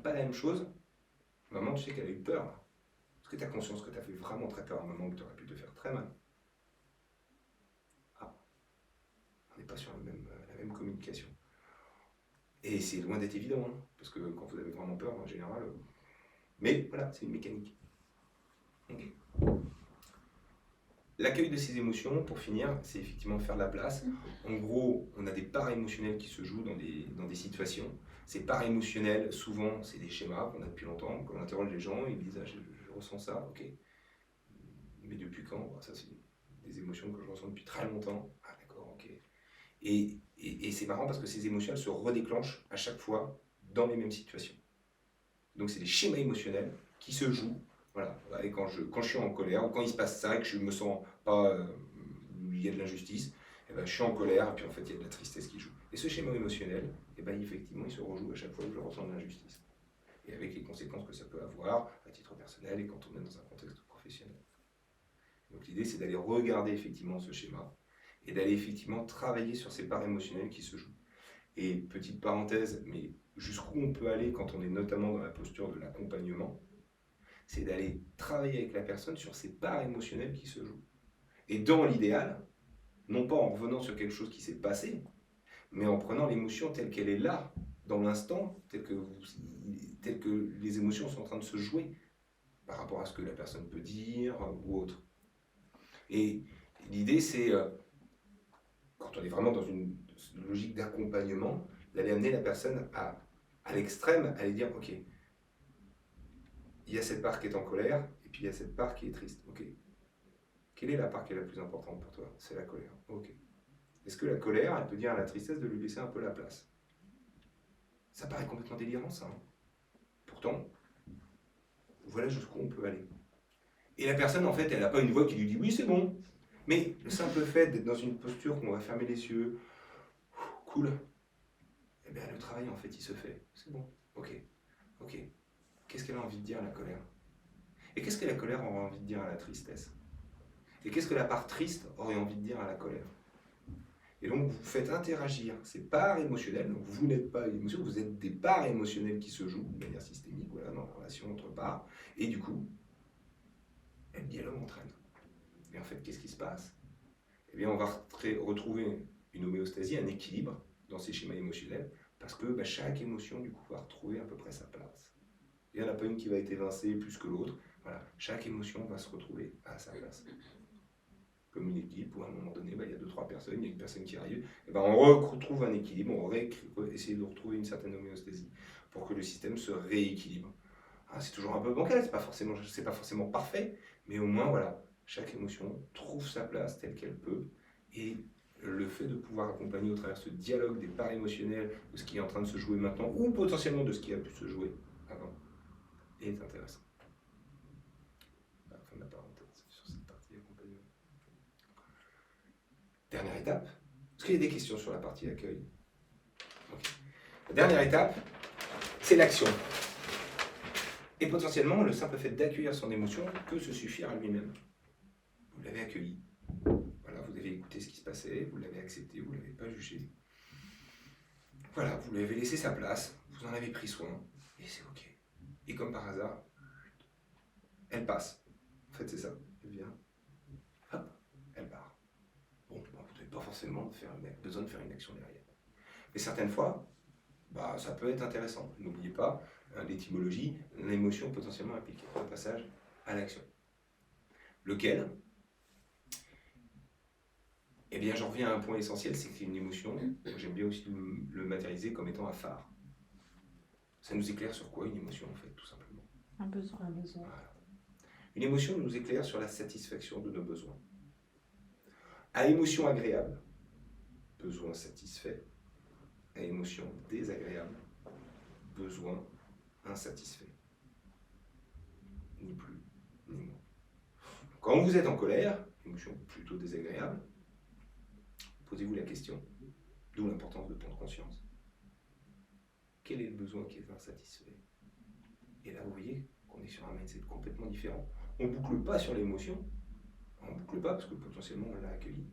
pas la même chose, maman, tu sais qu'elle a eu peur. Là. Est-ce que tu as conscience que tu as fait vraiment très peur à maman, que tu aurais pu te faire très mal? Ah, on n'est pas sur la même communication. Et c'est loin d'être évident, hein, parce que quand vous avez vraiment peur, en général... Mais voilà, c'est une mécanique. Okay. L'accueil de ces émotions, pour finir, c'est effectivement faire la place. En gros, on a des parts émotionnelles qui se jouent dans des situations. Ces parts émotionnelles, souvent, c'est des schémas qu'on a depuis longtemps. Quand on interroge les gens, ils disent ah, je ressens ça, ok. Mais depuis quand? Ça, c'est des émotions que je ressens depuis très longtemps. Ah, d'accord, ok. Et c'est marrant parce que ces émotions, elles se redéclenchent à chaque fois dans les mêmes situations. Donc, c'est des schémas émotionnels qui se jouent. Voilà. Et quand je suis en colère, ou quand il se passe ça, et que je me sens pas, il y a de l'injustice, et ben, je suis en colère, et puis en fait, il y a de la tristesse qui joue. Et ce schéma émotionnel, et ben, effectivement, il se rejoue à chaque fois que je ressens de l'injustice. Et avec les conséquences que ça peut avoir à titre personnel et quand on est dans un contexte professionnel. Donc l'idée, c'est d'aller regarder effectivement ce schéma et d'aller effectivement travailler sur ces parts émotionnelles qui se jouent. Et petite parenthèse, mais jusqu'où on peut aller quand on est notamment dans la posture de l'accompagnement, c'est d'aller travailler avec la personne sur ces parts émotionnelles qui se jouent. Et dans l'idéal, non pas en revenant sur quelque chose qui s'est passé, mais en prenant l'émotion telle qu'elle est là, dans l'instant, telle que les émotions sont en train de se jouer, par rapport à ce que la personne peut dire ou autre. Et l'idée, c'est, quand on est vraiment dans une logique d'accompagnement, d'aller amener la personne à l'extrême, à lui dire, ok, il y a cette part qui est en colère, et puis il y a cette part qui est triste. Ok. Quelle est la part qui est la plus importante pour toi? C'est la colère. Ok. Est-ce que la colère, elle peut dire à la tristesse de lui laisser un peu la place? Ça paraît complètement délirant, ça. Hein. Pourtant, voilà jusqu'où on peut aller. Et la personne, en fait, elle n'a pas une voix qui lui dit « oui, c'est bon ». Mais le simple fait d'être dans une posture qu'on va fermer les yeux, cool, eh bien le travail, en fait, il se fait. C'est bon, ok, ok. Qu'est-ce qu'elle a envie de dire, la colère? Et qu'est-ce que la colère aura envie de dire à la tristesse? Et qu'est-ce que la part triste aurait envie de dire à la colère? Et donc, vous faites interagir ces parts émotionnelles. Donc, vous n'êtes pas une émotion, vous êtes des parts émotionnelles qui se jouent de manière systémique, voilà, dans la relation entre parts. Et du coup, le dialogue entraîne. Et en fait, qu'est-ce qui se passe? Eh bien, on va retrouver une homéostasie, un équilibre dans ces schémas émotionnels, parce que chaque émotion, du coup, va retrouver à peu près sa place. Il n'y en a pas une qui va être évincée plus que l'autre. Voilà, chaque émotion va se retrouver à sa place. Comme une équipe où à un moment donné, il y a 2-3 personnes, il y a une personne qui arrive, et on retrouve un équilibre, on va essayer de retrouver une certaine homéostasie pour que le système se rééquilibre. Ah, c'est toujours un peu bancal, c'est pas forcément parfait, mais au moins voilà, chaque émotion trouve sa place telle qu'elle peut, et le fait de pouvoir accompagner au travers ce dialogue des parts émotionnelles de ce qui est en train de se jouer maintenant, ou potentiellement de ce qui a pu se jouer avant, est intéressant. Fin de la parenthèse sur cette partie accompagnement. Dernière étape. Est-ce qu'il y a des questions sur la partie accueil? Okay. La dernière étape, c'est l'action. Et potentiellement, le simple fait d'accueillir son émotion peut se suffire à lui-même. Vous l'avez accueilli. Voilà, vous avez écouté ce qui se passait, vous l'avez accepté, vous ne l'avez pas jugé. Voilà, vous lui avez laissé sa place, vous en avez pris soin, et c'est ok. Et comme par hasard, elle passe. En fait, c'est ça. Elle vient, hop, elle part. Bon, vous n'avez pas forcément besoin de faire une action derrière. Mais certaines fois, ça peut être intéressant. N'oubliez pas, l'étymologie, l'émotion potentiellement implique un passage à l'action. Lequel? Eh bien, j'en reviens à un point essentiel, c'est que c'est une émotion, j'aime bien aussi le matérialiser comme étant un phare. Ça nous éclaire sur quoi une émotion, en fait, tout simplement? Un besoin. Un besoin. Voilà. Une émotion nous éclaire sur la satisfaction de nos besoins. À émotion agréable, besoin satisfait. À émotion désagréable, besoin insatisfait. Ni plus, ni moins. Quand vous êtes en colère, émotion plutôt désagréable, posez-vous la question, d'où l'importance de prendre conscience. Quel est le besoin qui est insatisfait? Et là, vous voyez qu'on est sur un mindset complètement différent. On ne boucle pas sur l'émotion, on ne boucle pas parce que potentiellement on l'a accueilli.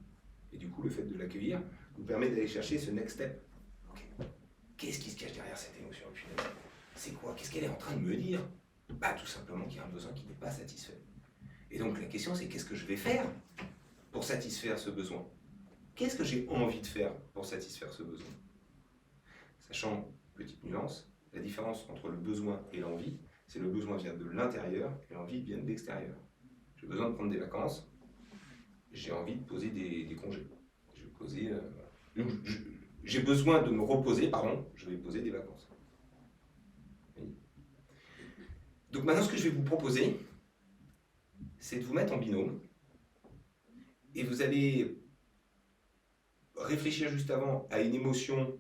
Et du coup, le fait de l'accueillir nous permet d'aller chercher ce next step. Okay. Qu'est-ce qui se cache derrière cette émotion? c'est quoi? Qu'est-ce qu'elle est en train de me dire? Bah, tout simplement qu'il y a un besoin qui n'est pas satisfait. Et donc la question, c'est qu'est-ce que je vais faire pour satisfaire ce besoin? Qu'est-ce que j'ai envie de faire pour satisfaire ce besoin? Sachant, petite nuance, la différence entre le besoin et l'envie, c'est le besoin vient de l'intérieur et l'envie vient de l'extérieur. J'ai besoin de prendre des vacances, j'ai envie de poser des congés. Je vais poser, j'ai besoin de me reposer, pardon, je vais poser des vacances. Oui. Donc maintenant, ce que je vais vous proposer, c'est de vous mettre en binôme et vous allez réfléchir juste avant à une émotion.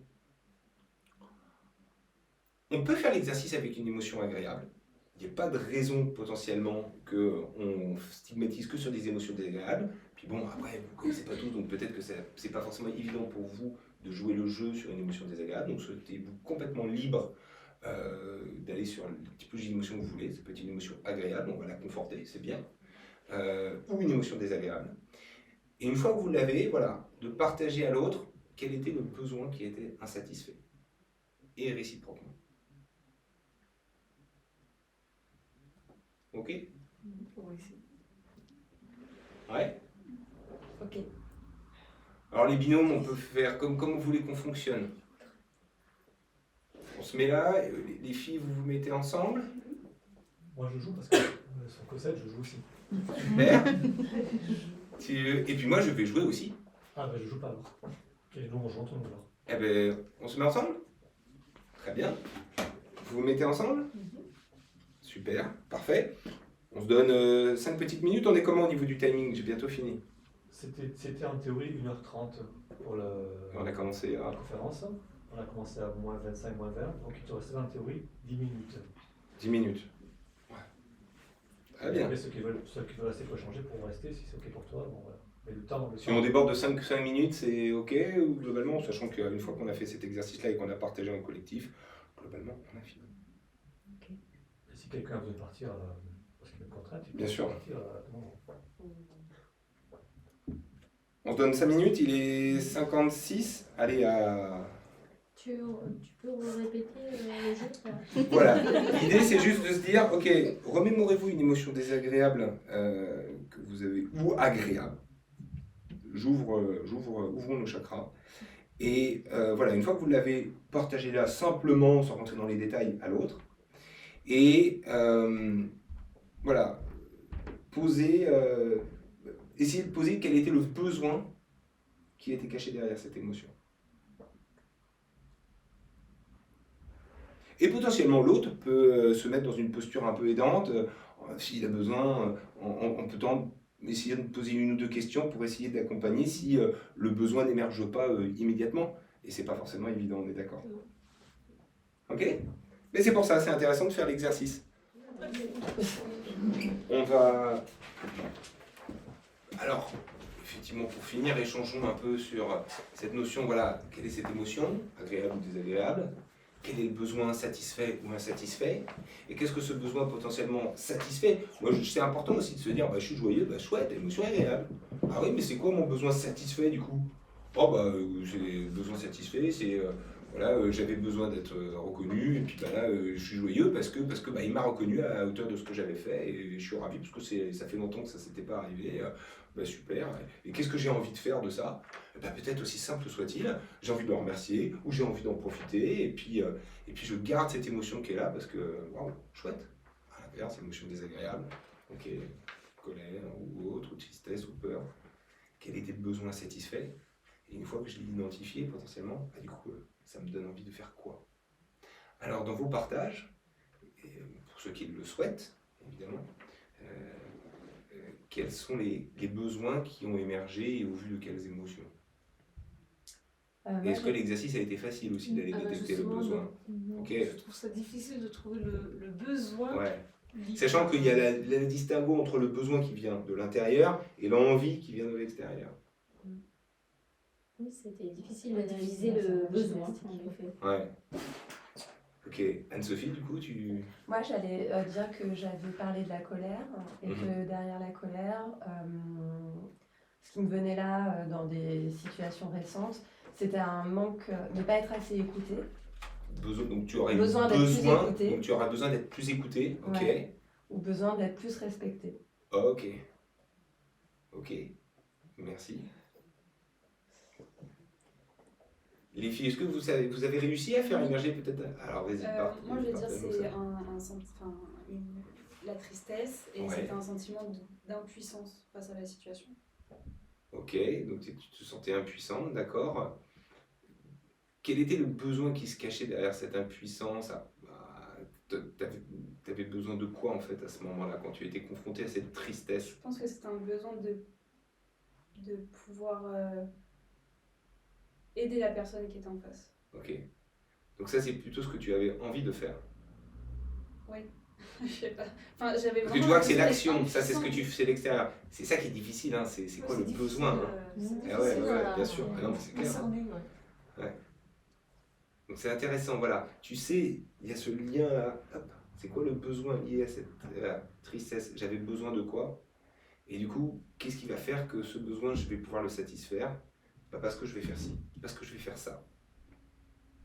On peut faire l'exercice avec une émotion agréable. Il n'y a pas de raison potentiellement qu'on stigmatise que sur des émotions désagréables. Puis bon, après, vous ne connaissez pas tous, donc peut-être que ce n'est pas forcément évident pour vous de jouer le jeu sur une émotion désagréable. Donc soyez-vous complètement libre d'aller sur le typologie d'émotion que vous voulez. Ça peut être une émotion agréable, on va la conforter, c'est bien. Ou une émotion désagréable. Et une fois que vous l'avez, voilà, de partager à l'autre quel était le besoin qui était insatisfait. Et réciproquement. Ok? Ouais? Ok. Alors les binômes, on peut faire comme vous voulez qu'on fonctionne. On se met là, les filles, vous vous mettez ensemble. Moi je joue parce que sur Cosette, je joue aussi. Super. Et puis moi, je vais jouer aussi. Ah bah je joue pas alors. Ok, nous on joue entre nous alors. Eh ben, on se met ensemble? Très bien. Vous vous mettez ensemble? Super, parfait. On se donne 5 petites minutes. On est comment au niveau du timing? J'ai bientôt fini. C'était en théorie 1h30 pour On a commencé la à conférence. On a commencé à moins 25, moins 20. Donc il te restait en théorie 10 minutes. 10 minutes. Ouais. Très bien. Et ceux qui veulent rester peuvent changer pour rester si c'est ok pour toi. Bon, voilà. Mais le temps, Si on déborde de 5 minutes, c'est ok ou globalement, sachant qu'une fois qu'on a fait cet exercice-là et qu'on a partagé en collectif, globalement, on a fini. Et si quelqu'un veut partir parce qu'il y a une contrainte, il Bien peut sûr. partir à tout moment. On se donne 5 minutes, il est 56. Allez, Tu peux répéter le jeu là? voilà. L'idée, c'est juste de se dire, ok, remémorez-vous une émotion désagréable que vous avez, ou agréable. Ouvrons nos chakras. Et voilà, une fois que vous l'avez partagé là, simplement, sans rentrer dans les détails, à l'autre. Et voilà, essayez de poser quel était le besoin qui était caché derrière cette émotion. Et potentiellement l'autre peut se mettre dans une posture un peu aidante. S'il a besoin, on peut essayer de poser une ou deux questions pour essayer d'accompagner si le besoin n'émerge pas immédiatement. Et c'est pas forcément évident, on est d'accord. Ok? Mais c'est pour ça, c'est intéressant de faire l'exercice. On va... Alors, effectivement, pour finir, échangeons un peu sur cette notion, voilà, quelle est cette émotion, agréable ou désagréable? Quel est le besoin satisfait ou insatisfait? Et qu'est-ce que ce besoin potentiellement satisfait? Moi, c'est important aussi de se dire, bah, je suis joyeux, bah, chouette, émotion agréable. Ah oui, mais c'est quoi mon besoin satisfait du coup? Oh, bah, j'ai des besoins satisfaits, c'est, voilà, j'avais besoin d'être reconnu, et puis bah, là, je suis joyeux parce que bah, il m'a reconnu à la hauteur de ce que j'avais fait, et je suis ravi parce que ça fait longtemps que ça ne s'était pas arrivé. Bah, super. Et qu'est-ce que j'ai envie de faire de ça? Bah, peut-être aussi simple soit-il, j'ai envie de le remercier, ou j'ai envie d'en profiter, et puis je garde cette émotion qui est là, parce que, waouh, chouette. À l'inverse, émotion désagréable, ok, colère, ou autre, ou tristesse, ou peur. Quel était le besoin insatisfait? Et une fois que je l'ai identifié, potentiellement, bah, du coup, ça me donne envie de faire quoi? Alors, dans vos partages, et pour ceux qui le souhaitent, évidemment, quels sont les besoins qui ont émergé et au vu de quelles émotions? Est-ce que l'exercice a été facile aussi d'aller détecter le besoin? Okay. Je trouve ça difficile de trouver le besoin. Ouais. Sachant qu'il y a la distinguo entre le besoin qui vient de l'intérieur et l'envie qui vient de l'extérieur. Oui, c'était difficile d'analyser le besoin, en effet. Ouais. Ok, Anne-Sophie, du coup, tu... Moi, j'allais dire que j'avais parlé de la colère et que derrière la colère, ce qui me venait là dans des situations récentes, c'était un manque, ne pas être assez écouté. Donc tu aurais Besoin d'être plus écouté. donc tu auras besoin d'être plus écouté. Ok. Ouais. Ou besoin d'être plus respecté. Ok. Ok. Merci. Les filles, est-ce que vous avez réussi à faire émerger peut-être... Alors vas-y, moi je veux dire partage-nous c'est ça. la tristesse et Ouais. c'était un sentiment d'impuissance face à la situation. Ok, donc tu te sentais impuissante, d'accord. Quel était le besoin qui se cachait derrière cette impuissance? T'avais besoin de quoi en fait à ce moment-là, quand tu étais confrontée à cette tristesse? Je pense que c'était un besoin de pouvoir aider la personne qui était en face. Ok. Donc ça c'est plutôt ce que tu avais envie de faire. Oui, je sais pas. Enfin, j'avais Parce que tu vois que c'est l'action, ça c'est ce que tu fais de l'extérieur. C'est ça qui est difficile, hein. C'est quoi le besoin hein. Ah ouais, bien sûr. Ah non, mais c'est clair. Donc c'est intéressant, voilà. Tu sais, il y a ce lien-là. C'est quoi le besoin lié à cette tristesse? J'avais besoin de quoi? Et du coup, qu'est-ce qui va faire que ce besoin, je vais pouvoir le satisfaire? Pas parce que je vais faire ci, parce que je vais faire ça.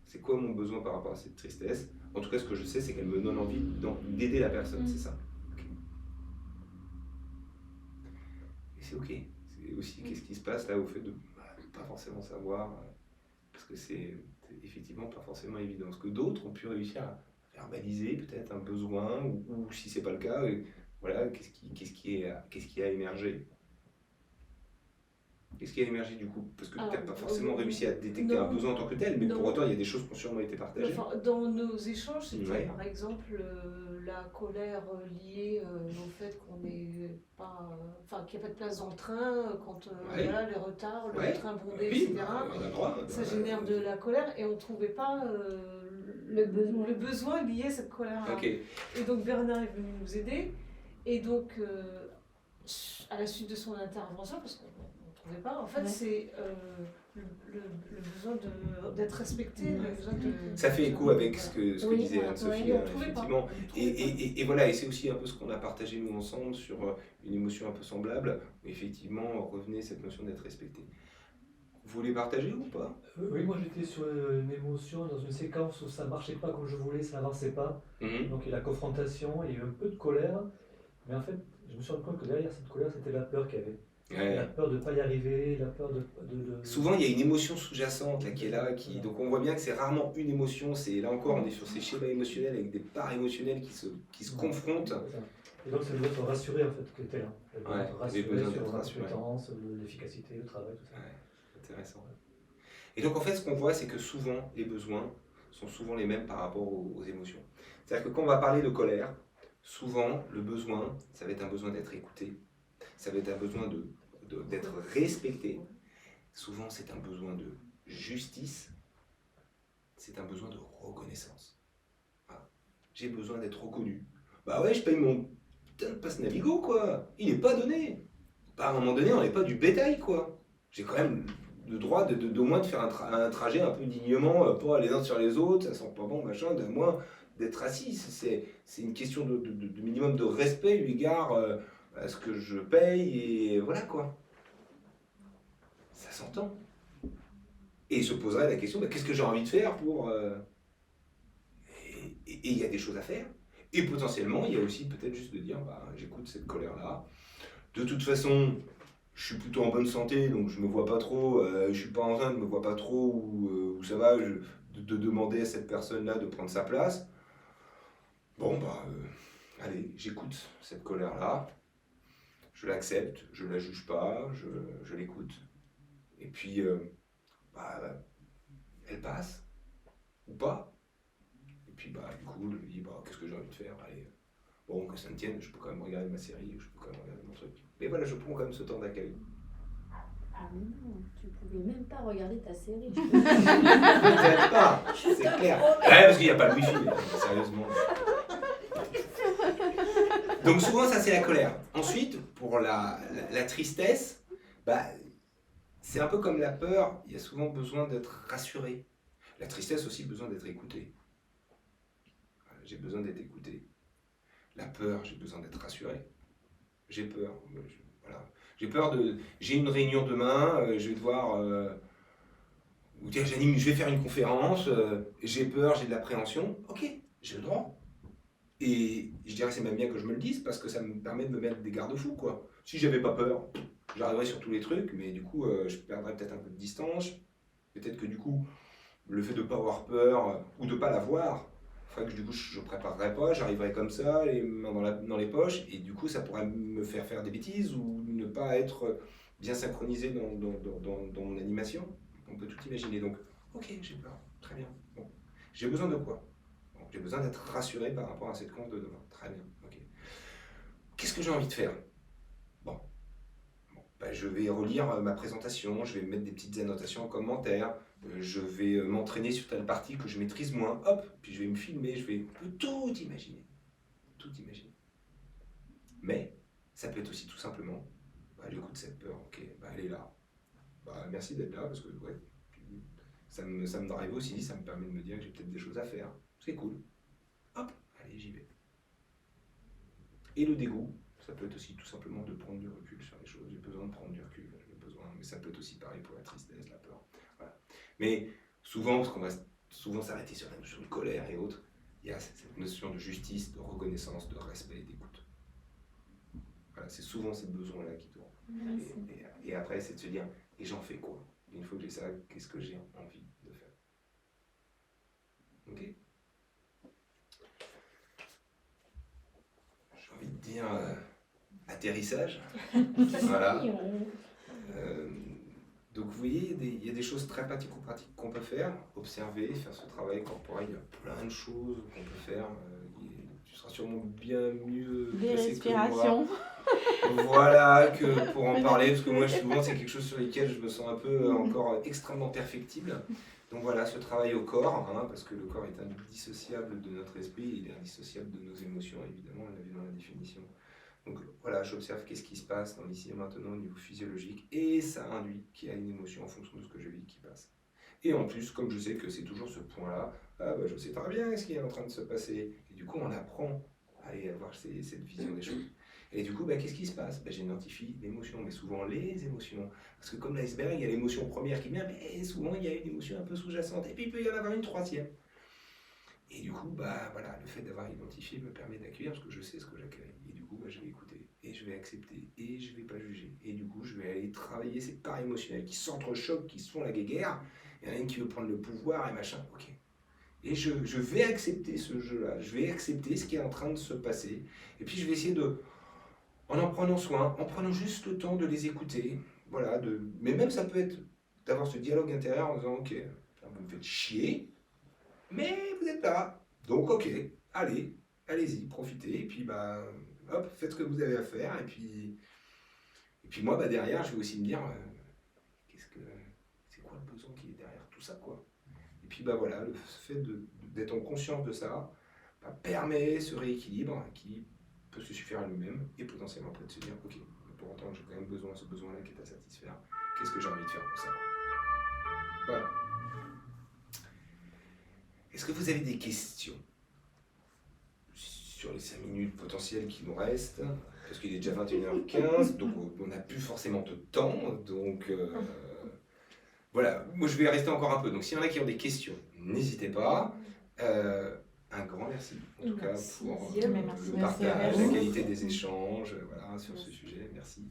C'est quoi mon besoin par rapport à cette tristesse? En tout cas, ce que je sais, c'est qu'elle me donne envie d'aider la personne, c'est ça. Okay. Et c'est ok. C'est aussi qu'est-ce qui se passe là au fait de pas forcément savoir, parce que c'est effectivement pas forcément évident. Ce que d'autres ont pu réussir à verbaliser peut-être un besoin, ou si c'est pas le cas, voilà, qu'est-ce qui a émergé? Qu'est-ce qui a émergé du coup? Parce que tu n'as pas forcément réussi à détecter un besoin en tant que tel, mais pour autant il y a des choses qui ont sûrement été partagées. Enfin, dans nos échanges, c'était Ouais. par exemple la colère liée au fait qu'on n'est pas, enfin qu'il n'y a pas de place dans le train, quand voilà, les retards, le train bondé, Oui, etc. on a le droit. Ça génère de la colère et on ne trouvait pas le besoin lié à cette colère-là. Ok. Et donc Bernard est venu nous aider et donc à la suite de son intervention, parce qu'on ne trouvait pas, en fait c'est le besoin d'être respecté, le besoin de... Ça fait écho avec ce que Oui, disait voilà. Anne-Sophie, Oui, on hein, trouvait pas. effectivement. On trouvait Et voilà, et c'est aussi un peu ce qu'on a partagé nous ensemble sur une émotion un peu semblable, où effectivement revenait cette notion d'être respecté. Vous voulez partager ou pas? Oui, moi j'étais sur une émotion dans une séquence où ça marchait pas comme je voulais, ça n'avançait pas. Donc il y a la confrontation, il y a eu un peu de colère, mais en fait je me suis rendu compte que derrière cette colère c'était la peur qu'il y avait. Ouais. La peur de ne pas y arriver, la peur de... Souvent il y a une émotion sous-jacente là, qui est là, donc on voit bien que c'est rarement une émotion, c'est là encore on est sur ces schémas émotionnels avec des parts émotionnelles qui se confrontent. Et donc ça doit être rassuré en fait qui était là. Ouais, rassuré besoin sur d'être la rassuré. compétence, l'efficacité, le travail, tout ça. Ouais, intéressant. Et donc en fait ce qu'on voit c'est que souvent les besoins sont souvent les mêmes par rapport aux émotions. C'est-à-dire que quand on va parler de colère, souvent le besoin, ça va être un besoin d'être écouté, ça va être un besoin d'être respecté, souvent c'est un besoin de justice, c'est un besoin de reconnaissance. Voilà. J'ai besoin d'être reconnu. Bah ouais, je paye mon putain de passe Navigo quoi, il n'est pas donné. Bah, à un moment donné on n'est pas du bétail quoi. J'ai quand même le droit d'au moins de faire un trajet un peu dignement, pas les uns sur les autres, ça sent pas bon, machin, de moins d'être assis. C'est une question de minimum de respect eu égard à ce que je paye, et voilà quoi. Ça s'entend. Et il se poserait la question, qu'est-ce que j'ai envie de faire pour... Et il y a des choses à faire. Et potentiellement, il y a aussi peut-être juste de dire, j'écoute cette colère-là. De toute façon... Je suis plutôt en bonne santé, donc je me vois pas trop, je suis pas enceinte, je me vois pas trop où ça va, de demander à cette personne-là de prendre sa place. Bon, allez, j'écoute cette colère-là, je l'accepte, je la juge pas, je l'écoute. Et puis, elle passe, ou pas. Et puis, du coup, je me dis, qu'est-ce que j'ai envie de faire? Allez, bon, que ça me tienne, je peux quand même regarder ma série, je peux quand même regarder mon truc. Mais voilà, je prends quand même ce temps d'accueil. Ah mais non, tu pouvais même pas regarder ta série. Peut-être pas, c'est clair. Ouais, parce qu'il n'y a pas le wifi, sérieusement. Donc souvent, ça c'est la colère. Ensuite, pour la tristesse, c'est un peu comme la peur, il y a souvent besoin d'être rassuré. La tristesse aussi, besoin d'être écouté. J'ai besoin d'être écouté. La peur, j'ai besoin d'être rassuré. J'ai peur. Voilà. J'ai peur de... J'ai une réunion demain, je vais devoir Ou tiens, j'anime, je vais faire une conférence, j'ai peur, j'ai de l'appréhension. Ok, j'ai le droit. Et je dirais que c'est même bien que je me le dise parce que ça me permet de me mettre des garde-fous, quoi. Si j'avais pas peur, j'arriverais sur tous les trucs, mais du coup, je perdrais peut-être un peu de distance. Peut-être que du coup, le fait de ne pas avoir peur ou de ne pas l'avoir, ferait que du coup, je ne préparerais pas, j'arriverais comme ça, les mains dans les poches, et du coup, ça pourrait me faire faire des bêtises ou ne pas être bien synchronisé dans mon animation. On peut tout imaginer. Donc, ok, j'ai peur, très bien. Bon. J'ai besoin de quoi? Bon, j'ai besoin d'être rassuré par rapport à cette conf de demain. Très bien, ok. Qu'est-ce que j'ai envie de faire? Bon. Ben, je vais relire ma présentation, je vais mettre des petites annotations en commentaire, je vais m'entraîner sur telle partie que je maîtrise moins, hop, puis je vais me filmer, on peut tout imaginer. Tout imaginer. Mais, ça peut être aussi tout simplement, bah, j'écoute cette peur, ok, bah, elle est là. Bah, merci d'être là, parce que ouais, ça me drive aussi, ça me permet de me dire que j'ai peut-être des choses à faire. C'est cool. Hop, allez, j'y vais. Et le dégoût, ça peut être aussi tout simplement de prendre du recul sur les choses. J'ai besoin de prendre du recul, mais ça peut être aussi pareil pour la tristesse, la peur. Voilà. Mais souvent, parce qu'on va souvent s'arrêter sur la notion de colère et autres, il y a cette notion de justice, de reconnaissance, de respect et d'écoute. Voilà, c'est souvent ces besoins-là qui tournent. Et après, c'est de se dire, et j'en fais quoi? Une fois que j'ai ça, qu'est-ce que j'ai envie de faire? Ok? J'ai envie de dire atterrissage. Voilà. Donc vous voyez, il y a des choses très pratico-pratiques qu'on peut faire, observer, faire ce travail corporel, il y a plein de choses qu'on peut faire. Tu seras sûrement bien mieux Des placé que moi. respirations. Voilà, que pour en parler, parce que moi souvent c'est quelque chose sur lequel je me sens un peu encore extrêmement perfectible. Donc voilà, ce travail au corps, hein, parce que le corps est indissociable de notre esprit, il est indissociable de nos émotions, évidemment, on l'a vu dans la définition. Donc voilà, j'observe qu'est-ce qui se passe dans l'ici et maintenant au niveau physiologique, et ça induit qu'il y a une émotion en fonction de ce que je vis qui passe. Et en plus, comme je sais que c'est toujours ce point-là, je sais très bien ce qui est en train de se passer, et du coup on apprend à aller avoir cette vision des choses. Et du coup, qu'est-ce qui se passe? J'identifie l'émotion, mais souvent les émotions. Parce que comme l'iceberg, il y a l'émotion première qui vient, mais souvent il y a une émotion un peu sous-jacente, et puis il peut y en avoir une troisième. Et du coup, voilà, le fait d'avoir identifié me permet d'accueillir parce que je sais ce que j'accueille. Et du coup, je vais écouter, et je vais accepter, et je ne vais pas juger. Et du coup, je vais aller travailler ces parts émotionnelles qui s'entrechoquent, qui se font la guéguerre. Il y en a une qui veut prendre le pouvoir et machin, ok. Et je vais accepter ce jeu-là, je vais accepter ce qui est en train de se passer. Et puis je vais essayer en prenant soin, en prenant juste le temps de les écouter. Voilà, mais même ça peut être d'avoir ce dialogue intérieur en disant, ok, vous me faites chier, mais vous êtes là, donc ok, allez-y, profitez, et puis hop, faites ce que vous avez à faire, et puis moi derrière, je vais aussi me dire, c'est quoi le besoin qui est derrière tout ça, quoi. Et puis voilà, le fait d'être en conscience de ça, permet ce rééquilibre qui peut se suffire à lui-même, et potentiellement peut se dire, ok, pour autant j'ai quand même besoin, ce besoin-là qui est à satisfaire, qu'est-ce que j'ai envie de faire pour ça? Voilà. Est-ce que vous avez des questions sur les 5 minutes potentielles qui nous restent? Parce qu'il est déjà 21h15, donc on n'a plus forcément de temps. Donc voilà, moi je vais rester encore un peu. Donc s'il y en a qui ont des questions, n'hésitez pas. Un grand merci en tout cas pour le partage, la qualité des échanges, voilà, sur ce sujet. Merci.